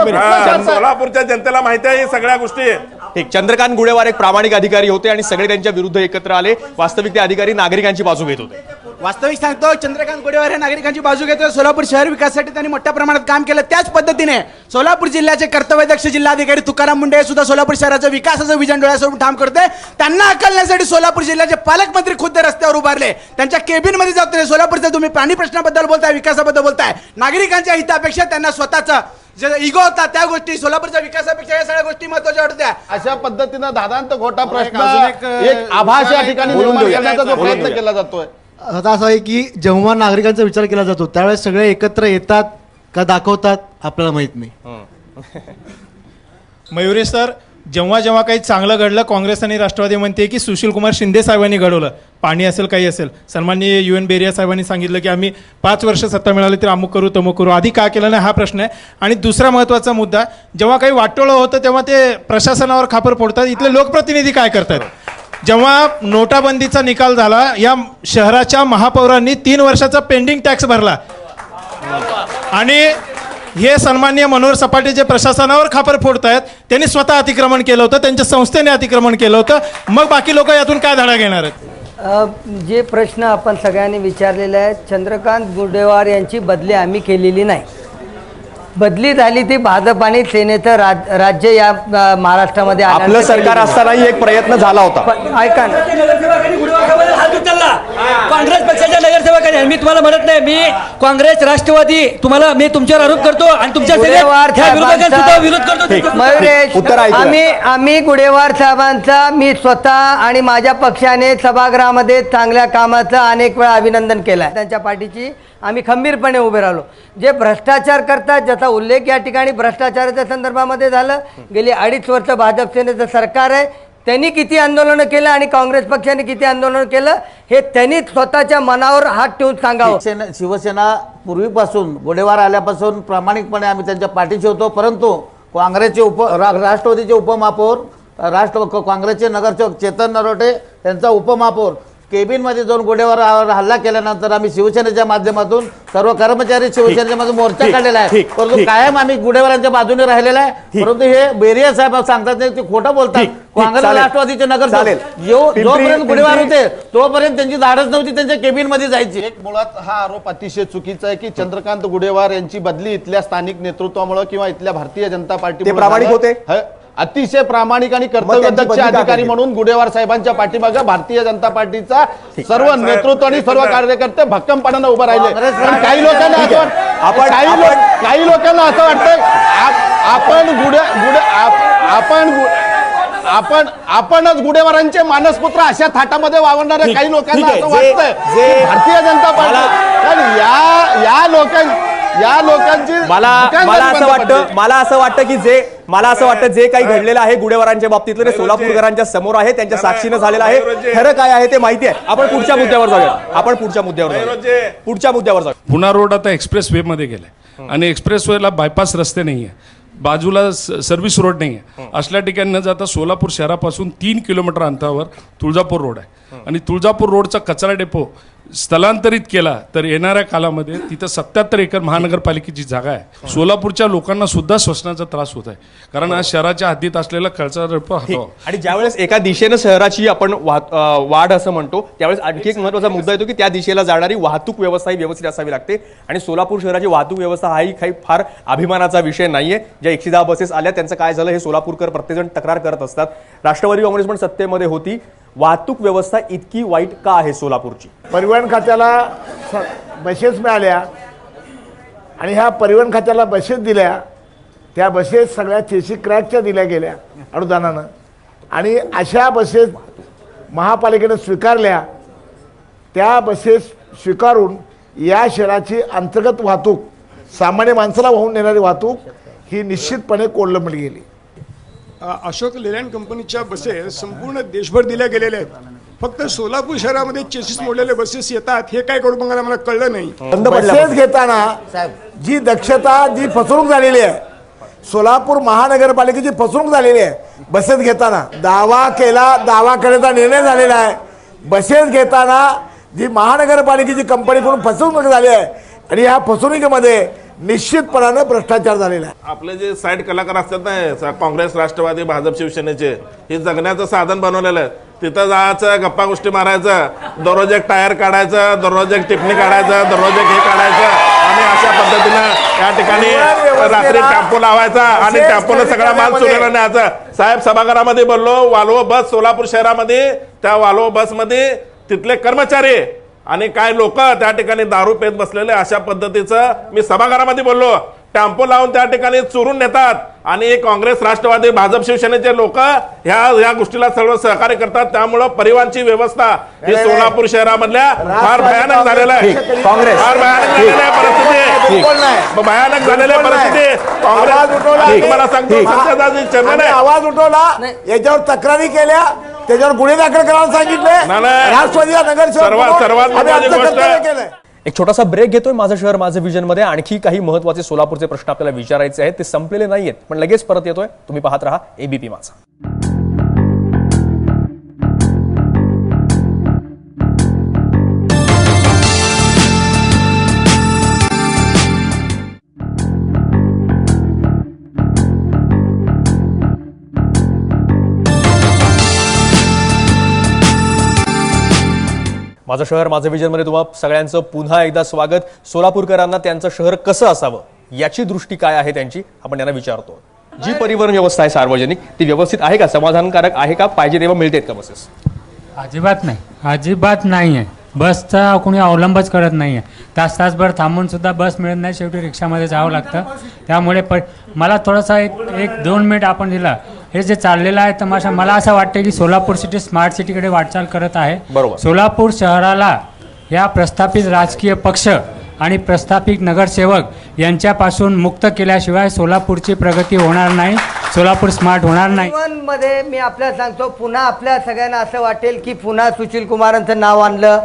सोलापूरच्या जनतेला माहिती आहे सगळ्या गोष्टी. ठीक. चंद्रकांत गुडेवार एक प्रामाणिक अधिकारी होते आणि सगळे त्यांच्या विरुद्ध एकत्र आले. वास्तविक ते अधिकारी नागरिकांची बाजू घेत होते. वास्तविक सांगतो, चंद्रकांत गुडेवार हे नागरिकांची बाजू घेतो. सोलापूर शहर विकासासाठी त्यांनी मोठ्या प्रमाणात काम केलं. त्याच पद्धतीने सोलापूर जिल्ह्याचे कर्तव्यदक्ष जिल्हाधिकारी तुकाराम मुंडे सुद्धा सोलापूर शहराचं विकासाचं विजन डोळ्यासमोर ठाम करते. त्यांना अकलण्यासाठी सोलापूर जिल्ह्याचे पालकमंत्री खुद्द रस्त्यावर उभारले. त्यांच्या केबिनमध्ये जातो. सोलापूरचा तुम्ही पाणी प्रश्नाबद्दल बोलताय, विकासाबद्दल बोलताय. नागरिकांच्या हितापेक्षा त्यांना स्वतःचा जे इगो होता त्या गोष्टी, सोलापूरच्या विकासापेक्षा या सगळ्या गोष्टी महत्त्वाच्या वाटत्या. अशा पद्धतीनं दादांत खोटा प्रश्न एक आभास या ठिकाणी निर्माण करण्याचा जो प्रयत्न केला जातोय. आता असं आहे की जेव्हा नागरिकांचा विचार केला जातो त्यावेळेस सगळे एकत्र येतात का दाखवतात आपल्याला माहित नाही. मयुरेश सर, जेव्हा जेव्हा काही चांगलं घडलं काँग्रेस आणि राष्ट्रवादी म्हणते की सुशीलकुमार शिंदे साहेबांनी घडवलं. पाणी असेल काही असेल, सन्माननीय UN बेरिया साहेबांनी सांगितलं की आम्ही 5 वर्ष सत्ता मिळाली तर अमुक करू तमुक करू. आधी का केलं नाही हा प्रश्न आहे. आणि दुसरा महत्त्वाचा मुद्दा, जेव्हा काही वाटोळं होतं तेव्हा ते प्रशासनावर खापर फोडतात. इथले लोकप्रतिनिधी काय करतात? जेव्हा नोटाबंदीचा निकाल झाला, या शहराच्या महापौरांनी 3 वर्षाचा पेंडिंग टॅक्स भरला आणि हे सन्माननीय मनोहर सपाटे जे प्रशासनावर खापर फोडतायत त्यांनी स्वतः अतिक्रमण केलं होतं, त्यांच्या संस्थेने अतिक्रमण केलं होतं. मग बाकी लोक यातून काय धडा घेणार आहेत? जे प्रश्न आपण सगळ्यांनी विचारलेले आहेत, चंद्रकांत गुडेवार यांची बदली आम्ही केलेली नाही. बदली झाली ती भाजप आणि सेनेचं राज्य या महाराष्ट्रामध्ये आपलं सरकार असतानाही एक प्रयत्न झाला होता. ऐका ना, काँग्रेस पक्षाच्या नगरसेवकांनी, मी तुम्हाला म्हणत नाही, मी काँग्रेस राष्ट्रवादी तुम्हाला मी तुमच्यावर आरोप करतो आणि तुमच्या विरोध करतो. मयुरेश, आम्ही गुडेवार साहेबांचा मी स्वतः आणि माझ्या पक्षाने सभागृहामध्ये चांगल्या कामाचं अनेक वेळा अभिनंदन केलं आहे. त्यांच्या पाठीची आम्ही खंबीरपणे उभे राहिलो. जे भ्रष्टाचार करतात, ज्याचा उल्लेख या ठिकाणी भ्रष्टाचाराच्या संदर्भामध्ये झालं, गेली 2.5 वर्ष भाजप सेनेचं सरकार आहे, त्यांनी किती आंदोलनं केलं आणि काँग्रेस पक्षाने किती आंदोलन केलं हे त्यांनी स्वतःच्या मनावर हात ठेवून सांगावं. शिवसेना पूर्वीपासून गोडेवार आल्यापासून प्रामाणिकपणे आम्ही त्यांच्या पाठीशी होतो, परंतु काँग्रेसचे राष्ट्रवादीचे उपमहापौर काँग्रेसचे नगरसेवक चेतन नरोटे यांचा उपमहापौर केबिनमध्ये जाऊन गोडेवारावर हल्ला केल्यानंतर आम्ही शिवसेनेच्या माध्यमातून सर्व कर्मचारी शिवसेनेच्या मध्ये मोर्चा काढलेला आहे, परंतु कायम आम्ही गोडेवारांच्या बाजूने राहिलेला आहे. परंतु हे बेरिया साहेब सांगतात ते खोटं बोलतात. काँग्रेस राष्ट्रवादीचे नगरसेवक जोपर्यंत गोडेवार होते तोपर्यंत त्यांची धाडच नव्हती त्यांच्या केबिनमध्ये जायची. एक मुळात हा आरोप अतिशय चुकीचा आहे की चंद्रकांत गुडेवार यांची बदली इथल्या स्थानिक नेतृत्वामुळे किंवा इथल्या भारतीय जनता पार्टी प्रामाणिक होते, अतिशय प्रामाणिक आणि कर्तव्यदक्ष अधिकारी म्हणून गुडेवार साहेबांच्या पाठीमागे भारतीय जनता पार्टीचा सर्व नेतृत्व आणि सर्व कार्यकर्ते भक्कमपणाने उभं राहिले. पण काही लोकांना असं वाटतं आपणच गुडेवारांचे मानसपुत्र अशा थाटामध्ये वावरणाऱ्या काही लोकांना असं वाटतंय भारतीय जनता पार्टी या लोकांची मला असं वाटतं जे काही घडलेलं आहे गुडेवारांच्या बाबतीतलं सोलापूरकरांच्या समोर आहे, त्यांच्या साक्षीनं झालेलं आहे. खरं काय आहे ते माहिती आहे. आपण पुढच्या मुद्द्यावर जाऊया. पुणा रोड आता एक्सप्रेस वे मध्ये गेलाय आणि एक्सप्रेस वेला बायपास रस्ते नाहीये, बाजूला सर्व्हिस रोड नाही आहे. असल्या ठिकाणी न जाता सोलापूर शहरापासून 3 किलोमीटर अंतरावर तुळजापूर रोड आहे आणि तुळजापूर रोडचा कचरा डेपो स्थलांतरित केला तर येणाऱ्या काळामध्ये तिथं 77 एकर महानगरपालिकेची जागा आहे. सोलापूरच्या लोकांना सुद्धा श्वसनाचा त्रास होत आहे, कारण आज शहराच्या हद्दीत असलेला कचरा डेपो हटवा. आणि ज्यावेळेस एका दिशेनं शहराची आपण वाढ असं म्हणतो, त्यावेळेस आणखी एक महत्त्वाचा मुद्दा येतो की त्या दिशेला जाणारी वाहतूक व्यवस्था ही व्यवस्थित असावी लागते. आणि सोलापूर शहराची वाहतूक व्यवस्था हाही काही फार अभिमानाचा विषय नाहीये. ज्या 110 बसेस आल्या त्यांचं काय झालं हे सोलापूरकर प्रत्येकजण तक्रार करत असतात. राष्ट्रवादी काँग्रेस पण सत्तेमध्ये होती. वाहतूक व्यवस्था इतकी वाईट का आहे सोलापूरची? परिवहन खात्याला बसेस मिळाल्या आणि ह्या परिवहन खात्याला बसेस दिल्या, त्या बसेस सगळ्या चेसी क्रॅकच्या दिल्या गेल्या अनुदानानं आणि अशा बसेस महापालिकेनं स्वीकारल्या. त्या बसेस स्वीकारून या शहराची अंतर्गत वाहतूक, सामान्य माणसाला वाहून नेणारी वाहतूक ही निश्चितपणे कोलमडली गेली. अशोक लेलँड कंपनीच्या बसेस संपूर्ण देशभर दिल्या गेलेल्या आहेत. फक्त सोलापूर शहरामध्ये चेसिस मोडलेले बसेस येतात, हे काय करू बघायला मला कळलं नाही. बसेस घेताना जी दक्षता, जी फसवणूक झालेली आहे, सोलापूर महानगरपालिकेची फसवणूक झालेली आहे. बसेस घेताना दावा करण्याचा निर्णय झालेला आहे. बसेस घेताना जी महानगरपालिकेची कंपनीकडून फसवणूक झाली आहे आणि ह्या फसवणुकीमध्ये निश्चितपणानं भ्रष्टाचार झालेला आहे. आपले जे साईड कलाकार असतात ना, काँग्रेस राष्ट्रवादी भाजप शिवसेनेचे, हे जगण्याचं साधन बनवलेलं आहे. तिथं जायचं, गप्पा गोष्टी मारायचं, दररोज एक टायर काढायचं, दररोज एक टिप्पणी काढायचं, दररोज एक हे काढायचं आणि अशा पद्धतीनं या ठिकाणी रात्री टेम्पो लावायचा आणि टेम्पोनं सगळा माल चोरीला न्यायचा. साहेब सभागृहामध्ये बोललो, वाल्वो बस सोलापूर शहरामध्ये, त्या वाल्वो बसमध्ये तिथले कर्मचारी आणि काय लोक त्या ठिकाणी दारू पेत बसलेले, अशा पद्धतीचं मी सभागृहामध्ये बोललो. टेम्पो लावून त्या ठिकाणी चोरून नेतात आणि काँग्रेस राष्ट्रवादी भाजप शिवसेनेचे लोक ह्या गोष्टीला सर्व सहकार्य करतात. त्यामुळं परिवहनची व्यवस्था ही सोलापूर शहरामधल्या फार भयानक झालेला आहे. काँग्रेस फार भयानक झालेली आहे परिस्थिती, भयानक झालेली आहे परिस्थिती. काँग्रेस तुम्हाला सांगतो चेअरमन आहे, आवाज उठवला, याच्यावर तक्रारी केल्या, त्याच्यावर गुन्हे दाखल करायला सांगितले. राष्ट्रवादी सर्वात महत्त्वाची गोष्ट आहे. एक छोटासा ब्रेक घेतोय माझं शहर माझं विजन मध्ये. आणखी काही महत्त्वाचे सोलापूरचे प्रश्न आपल्याला विचारायचे आहेत, ते संपलेले नाहीयेत, पण लगेच परत येतोय. तुम्ही पाहत राहा एबीपी माझा. माझं शहर माझं विजन मध्ये तुम्हा सगळ्यांचं पुन्हा एकदा स्वागत. सोलापूरकरांना त्यांचं शहर कसं असावं याची दृष्टी काय आहे त्यांची, आपण यांना विचारतो. जी परिवहन व्यवस्था आहे सार्वजनिक, ती व्यवस्थित आहे का, समाधानकारक आहे का, पाहिजे तेव्हा मिळतेत का बसेस? अजिबात नाही आहे. बसचा कोणी अवलंबच करत नाही आहे. तासभर थांबून सुद्धा बस मिळत नाही, शेवटी रिक्षामध्ये जावं लागतं. त्यामुळे मला थोडासा एक 2 मिनिट आपण दिला. हे जे चाललेलं आहे तमाशा, मला असं वाटतं की सोलापूर सिटी स्मार्ट सिटीकडे वाटचाल करत आहे. बरोबर. सोलापूर शहराला या प्रस्थापित राजकीय पक्ष आणि प्रस्थापित नगरसेवक यांच्यापासून मुक्त केल्याशिवाय सोलापूरची प्रगती होणार नाही, सोलापूर स्मार्ट होणार नाही. मध्ये मी आपल्याला सांगतो, पुन्हा आपल्या सगळ्यांना असं वाटेल की पुन्हा सुशील कुमारांचं नाव आणलं.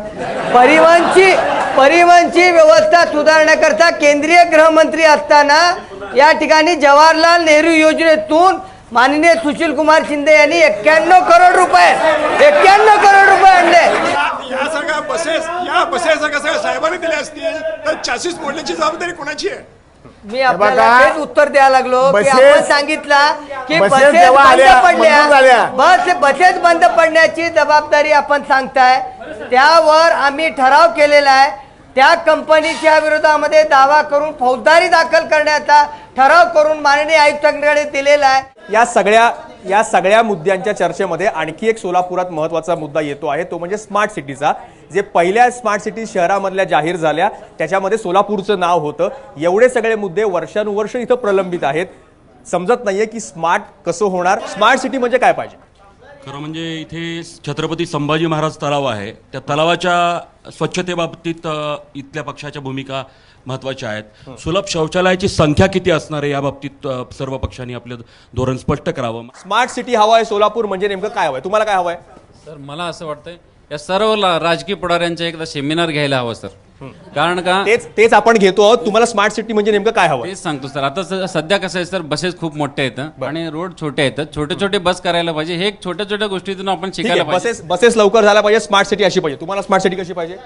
परिवहनची व्यवस्था सुधारण्याकरता केंद्रीय गृहमंत्री असताना या ठिकाणी जवाहरलाल नेहरू योजनेतून माननीय सुशील कुमार शिंदे यांनी 91 करोड रुपये आणले. या सगळ्या बसेस सगळ्या साहेबांनी दिल्या असतील तर चासीस मोडण्याची जबाबदारी कोणाची आहे? मी आपल्याला तेच उत्तर द्यायला लागलो की आपण सांगितलं की बसेस जेव्हा आल्या, मंजूर झाल्या. बसेस बंद पडण्याची जबाबदारी आपण सांगताय, त्यावर आम्ही ठराव केलेला आहे. त्या कंपनीच्या विरोधामध्ये दावा करून फौजदारी दाखल करण्याचा ठराव करून माननीय आयुक्तांकडे दिलेला आहे. या सगळ्या मुद्द्यांच्या चर्चेमध्ये आणखी एक सोलापुरात महत्त्वाचा मुद्दा येतो आहे, तो म्हणजे स्मार्ट सिटीचा. जे पहिल्या स्मार्ट सिटी शहरामधल्या जाहीर झाल्या त्याच्यामध्ये सोलापूरचं नाव होतं. एवढे सगळे मुद्दे वर्षानुवर्ष इथं प्रलंबित आहेत. समजत नाहीये की स्मार्ट कसं होणार. स्मार्ट सिटी म्हणजे काय पाहिजे? खरं म्हणजे इथे छत्रपती संभाजी महाराज तलाव आहे, त्या तलावाच्या स्वच्छतेबाबतीत इथल्या पक्षाच्या भूमिका महत्त्वाच्या आहेत. सुलभ शौचालयाची संख्या किती असणार आहे या बाबतीत सर्व पक्षांनी आपलं धोरण स्पष्ट करावं. स्मार्ट सिटी हवा आहे सोलापूर म्हणजे नेमकं काय हवंय? तुम्हाला काय हवंय? सर मला असं वाटतंय या सर्व राजकीय पुढाऱ्यांचा एकदा सेमिनार घ्यायला हवं सर. कारण का तेच आपण घेतो आहोत. तुम्हाला स्मार्ट सिटी म्हणजे नेमकं काय हवं? तेच सांगतो सर. आता सध्या कसं आहे सर, बसेस खूप मोठ्या आहेत आणि रोड छोटे आहेत, छोटे बस करायला पाहिजे. हे एक छोट्या गोष्टीतून आपण शिकायला पाहिजे. बसेस लवकर झाला पाहिजे. स्मार्ट सिटी अशी पाहिजे. तुम्हाला स्मार्ट सिटी कशी पाहिजे?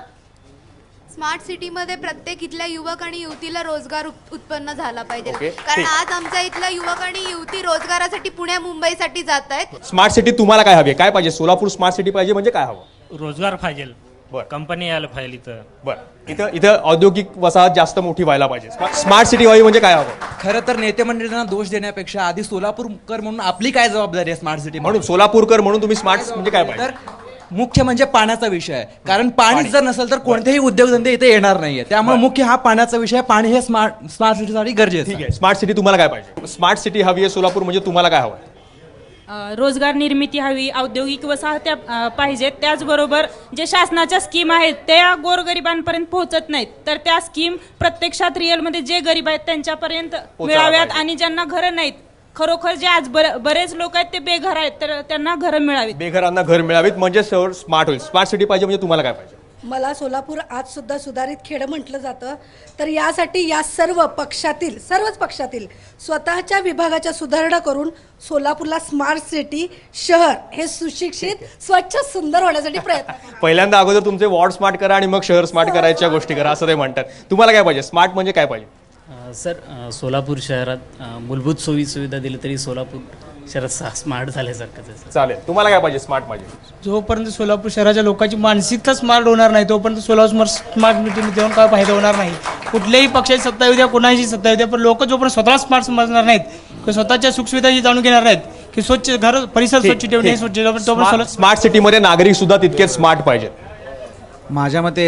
स्मार्ट सिटीमध्ये प्रत्येक इथल्या युवक आणि युवतीला रोजगार उत्पन्न झाला पाहिजे. ओके, कारण ठीक. आज आमच्या इथल्या युवक आणि युवती रोजगारासाठी पुण्या मुंबईसाठी जात आहेत. स्मार्ट सिटी तुम्हाला काय हवी? काय पाहिजे? सोलापूर स्मार्ट सिटी पाहिजे म्हणजे काय हवं? रोजगार पाहिजे, कंपनी यायला पाहिजे इथं. बरं, इथं औद्योगिक वसाहत जास्त मोठी व्हायला पाहिजे. स्मार्ट सिटी व्हावी म्हणजे काय हवं? खरं तर नेते मंडळींना दोष देण्यापेक्षा आधी सोलापूरकर म्हणून आपली काय जबाबदारी आहे स्मार्ट सिटी म्हणून सोलापूरकर म्हणून तुम्ही स्मार्ट म्हणजे काय पाहिजे? तर मुख्य म्हणजे पाण्याचा विषय आहे. कारण पाणी जर नसेल तर कोणतेही उद्योगधंदे इथे येणार नाहीये. त्यामुळे मुख्य हा पाण्याचा विषय. पाणी हे स्मार्ट सिटीसाठी गरजेचं आहे. स्मार्ट सिटी तुम्हाला काय पाहिजे? स्मार्ट सिटी हवी आहे सोलापूर म्हणजे तुम्हाला काय हवं? रोजगार निर्मिती हवी, औद्योगिक वसाहत्या पाहिजेत. त्याचबरोबर जे शासनाच्या स्कीम आहेत त्या गोरगरिबांपर्यंत पोहोचत नाहीत, तर त्या स्कीम प्रत्यक्षात रिअलमध्ये जे गरीब आहेत त्यांच्यापर्यंत मिळाव्यात. आणि ज्यांना घरं नाहीत, खरोखर जे आज बरेच लोक आहेत ते बेघर आहेत, तर त्यांना घरं मिळावीत. बेघरांना घर मिळावीत म्हणजे स्मार्ट होईल. स्मार्ट सिटी पाहिजे म्हणजे तुम्हाला काय पाहिजे? मला सोलापूर आज सुद्धा सुधारित खेड म्हटलं जातं. तर यासाठी या सर्वच पक्षातील स्वतःच्या विभागाच्या सुधारणा करून सोलापूरला स्मार्ट सिटी शहर हे सुशिक्षित, स्वच्छ, सुंदर होण्यासाठी प्रयत्न. पहिल्यांदा अगोदर तुमचे वॉर्ड स्मार्ट करा आणि मग शहर स्मार्ट करायच्या गोष्टी करा असं ते म्हणतात. तुम्हाला काय पाहिजे? स्मार्ट म्हणजे काय पाहिजे? सर सोलापूर शहरात मूलभूत सोयी सुविधा दिली तरी सोलापूर शहरात स्मार्ट झाल्यासारखं. चालेल. तुम्हाला काय पाहिजे? स्मार्ट पाहिजे. जोपर्यंत सोलापूर शहराच्या लोकांची मानसिकता स्मार्ट होणार नाही तोपर्यंत सोलापूर स्मार्ट सिटी देऊन काय फायदा होणार नाही. कुठल्याही पक्षाची सत्ता येऊ द्या, कोणाची सत्ता येऊ द्या, पण लोक जोपर्यंत स्वतःला स्मार्ट समजणार नाहीत किंवा स्वतःच्या सुखसुविधाही जाणून घेणार नाहीत की स्वच्छ घर परिसर स्वच्छ ठेवणे स्वच्छ. स्मार्ट सिटीमध्ये नागरिक सुद्धा तितकेच स्मार्ट पाहिजेत. माझ्या मते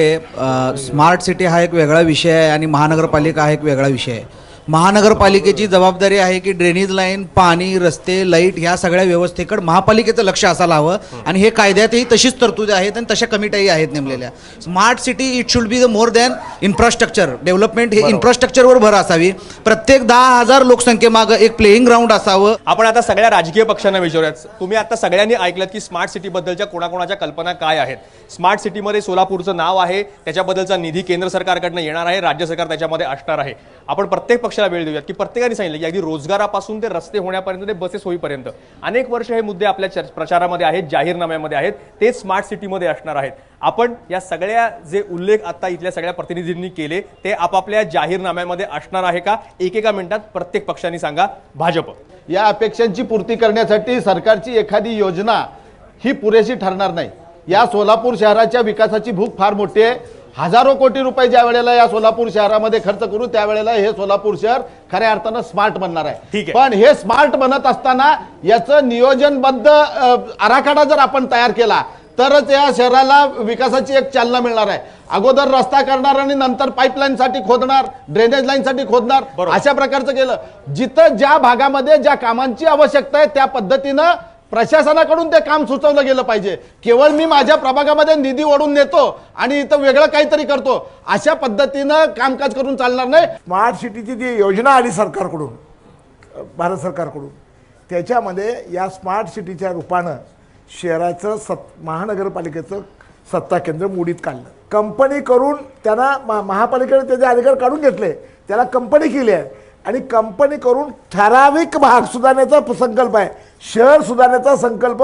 स्मार्ट सिटी हा एक वेगळा विषय आहे आणि महानगरपालिका हा एक वेगळा विषय आहे. महानगरपालिकेची जबाबदारी आहे की ड्रेनेज लाईन, पाणी, रस्ते, लाईट ह्या सगळ्या व्यवस्थेकडे महापालिकेचं लक्ष असायला हवं. आणि हे कायद्यातही तशीच तरतुदी आहेत आणि तशा कमिट्याही आहेत नेमलेल्या. Smart city it should be the more than infrastructure development. हे इन्फ्रास्ट्रक्चरवर भर असावी. प्रत्येक 10,000 लोकसंख्येमागं एक प्लेइंग ग्राउंड असावं. आपण आता सगळ्या राजकीय पक्षांना विचारूयात. तुम्ही आता सगळ्यांनी ऐकलं की स्मार्ट सिटी बद्दलच्या कोणाकोणाच्या कल्पना काय आहेत. स्मार्ट सिटीमध्ये सोलापूरचं नाव आहे, त्याच्याबद्दलचा निधी केंद्र सरकारकडनं येणार आहे, राज्य सरकार त्याच्यामध्ये असणार आहे. आपण प्रत्येक पक्षाला वेळ देऊयात की प्रत्येकाने सांगितलं की अगदी रोजगारापासून ते रस्ते होण्यापर्यंत ते बसेस होईपर्यंत अनेक वर्ष हे मुद्दे आपल्या प्रचारामध्ये आहेत, जाहीरनाम्यामध्ये आहेत, ते स्मार्ट सिटीमध्ये असणार आहेत. आपण या सगळ्या जे उल्लेख आता इथल्या सगळ्या प्रतिनिधींनी केले ते आपापल्या जाहीरनाम्यामध्ये असणार आहे का? एकेका मिनिटात प्रत्येक पक्षांनी सांगा. भाजप या अपेक्षांची पूर्ती करण्यासाठी सरकारची एखादी योजना ही पुरेशी ठरणार नाही. या सोलापूर शहराच्या विकासाची भूक फार मोठी आहे. हजारो कोटी रुपये ज्या वेळेला या सोलापूर शहरामध्ये खर्च करू त्यावेळेला हे सोलापूर शहर खऱ्या अर्थानं स्मार्ट बनणार आहे. पण हे स्मार्ट बनत असताना याचं नियोजनबद्ध आराखडा जर आपण तयार केला तरच या शहराला विकासाची एक चालना मिळणार आहे. अगोदर रस्ता करणार आणि नंतर पाईपलाईन साठी खोदणार, ड्रेनेज लाईन साठी खोदणार, अशा प्रकारचं केलं. जिथं ज्या भागामध्ये ज्या कामांची आवश्यकता आहे त्या पद्धतीनं प्रशासनाकडून ते काम सुचवलं गेलं पाहिजे. केवळ मी माझ्या प्रभागामध्ये निधी ओढून नेतो आणि इथं वेगळं काहीतरी करतो अशा पद्धतीनं कामकाज करून चालणार नाही. स्मार्ट सिटीची जी योजना आली सरकारकडून, भारत सरकारकडून, त्याच्यामध्ये या स्मार्ट सिटीच्या रूपानं शहराचं महानगरपालिकेचं सत्ता केंद्र मोडीत काढलं. कंपनी करून त्यांना महापालिकेने त्याचे अधिकार काढून घेतले, त्याला कंपनी केली आहे आणि कंपनी करून ठराविक भाग सुधारण्याचा संकल्प आहे. शहर सुधारण्याचा संकल्प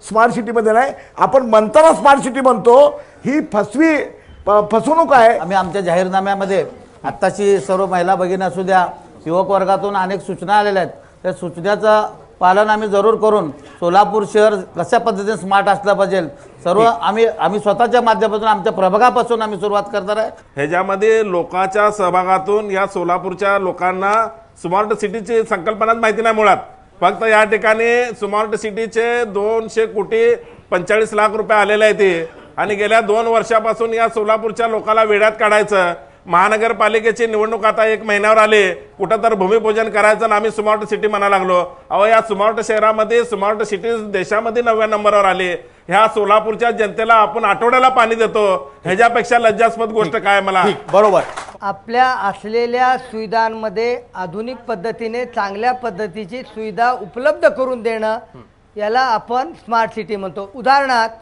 स्मार्ट सिटीमध्ये नाही. आपण म्हणताना स्मार्ट सिटी म्हणतो, ही फसवणूक आहे. आम्ही आमच्या जाहीरनाम्यामध्ये आत्ताची सर्व महिला भगिनी असू द्या, युवक वर्गातून अनेक सूचना आलेल्या आहेत. त्या सूचनेचं पालन आम्ही जरूर करून सोलापूर शहर कशा पद्धतीने स्मार्ट असलं पाहिजे सर्व आम्ही स्वतःच्या माध्यमातून आमच्या प्रभागापासून आम्ही सुरुवात करणार आहे. ह्याच्यामध्ये लोकांच्या सहभागातून या सोलापूरच्या लोकांना स्मार्ट सिटीची संकल्पनाच माहिती नाही. मुळात फक्त या ठिकाणी स्मार्ट सिटीचे 200 कोटी 45 लाख रुपये आलेले आहेत आणि गेल्या 2 वर्षापासून या सोलापूरच्या लोकांना वेड्यात काढायचं. महानगरपालिकेची निवडणूक आता 1 महिन्यावर आली, कुठं तर भूमिपूजन करायचं आणि आम्ही स्मार्ट सिटी म्हणायला लागलो. अहो, या स्मार्ट शहरामध्ये स्मार्ट सिटी देशामध्ये 9व्या नंबरवर आली. ह्या सोलापूरच्या जनतेला आपण आठवड्याला पाणी देतो, ह्याच्यापेक्षा लज्जास्पद गोष्ट काय? मला बरोबर. आपल्या असलेल्या सुविधांमध्ये आधुनिक पद्धतीने चांगल्या पद्धतीची सुविधा उपलब्ध करून देणं, याला आपण स्मार्ट सिटी म्हणतो. उदाहरणार्थ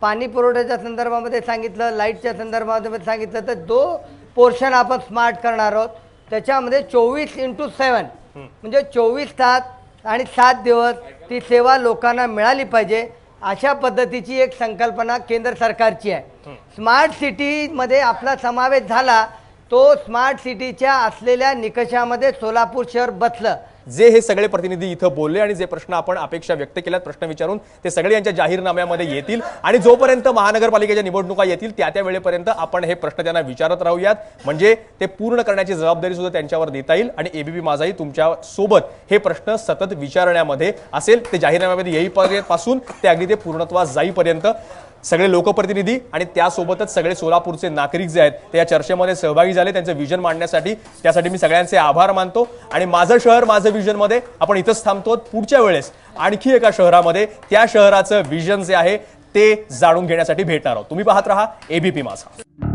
पाणी पुरवठ्याच्या संदर्भामध्ये सांगितलं, लाईटच्या संदर्भामध्ये सांगितलं, तर जो पोर्शन आपण स्मार्ट करणार आहोत त्याच्यामध्ये 24x7 म्हणजे 24 तास आणि 7 दिवस ती सेवा लोकांना मिळाली पाहिजे, अशा पद्धतीची एक संकल्पना केंद्र सरकारची आहे. स्मार्ट सिटीमध्ये आपला समावेश झाला, तो स्मार्ट सिटीच्या असलेल्या निकषामध्ये सोलापूर शहर बसलं. जे हे सगळे प्रतिनिधी इथं बोलले आणि जे प्रश्न आपण अपेक्षा व्यक्त केल्यात प्रश्न विचारून, ते सगळे यांच्या जाहीरनाम्यामध्ये येतील आणि जोपर्यंत महानगरपालिकेच्या निवडणुका येतील त्या वेळेपर्यंत आपण हे प्रश्न त्यांना विचारत राहूयात, म्हणजे ते पूर्ण करण्याची जबाबदारी सुद्धा त्यांच्यावर देता येईल आणि एबीपी माझाही तुमच्या सोबत हे प्रश्न सतत विचारण्यामध्ये असेल. ते जाहीरनाम्यामध्ये येईपासून ते अगदी ते पूर्णत्वास जाईपर्यंत सगळे लोकप्रतिनिधी आणि त्यासोबतच सगळे सोलापूरचे नागरिक जे आहेत ते या चर्चेमध्ये सहभागी झाले त्यांचं विजन मांडण्यासाठी. त्यासाठी मी सगळ्यांचे आभार मानतो आणि माझं शहर माझं विजन मध्ये आपण इथंच थांबतो. पुढच्या वेळेस आणखी एका शहरामध्ये त्या शहराचं विजन जे आहे ते जाणून घेण्यासाठी भेटणार आहोत. तुम्ही पाहत रहा एबीपी माझा.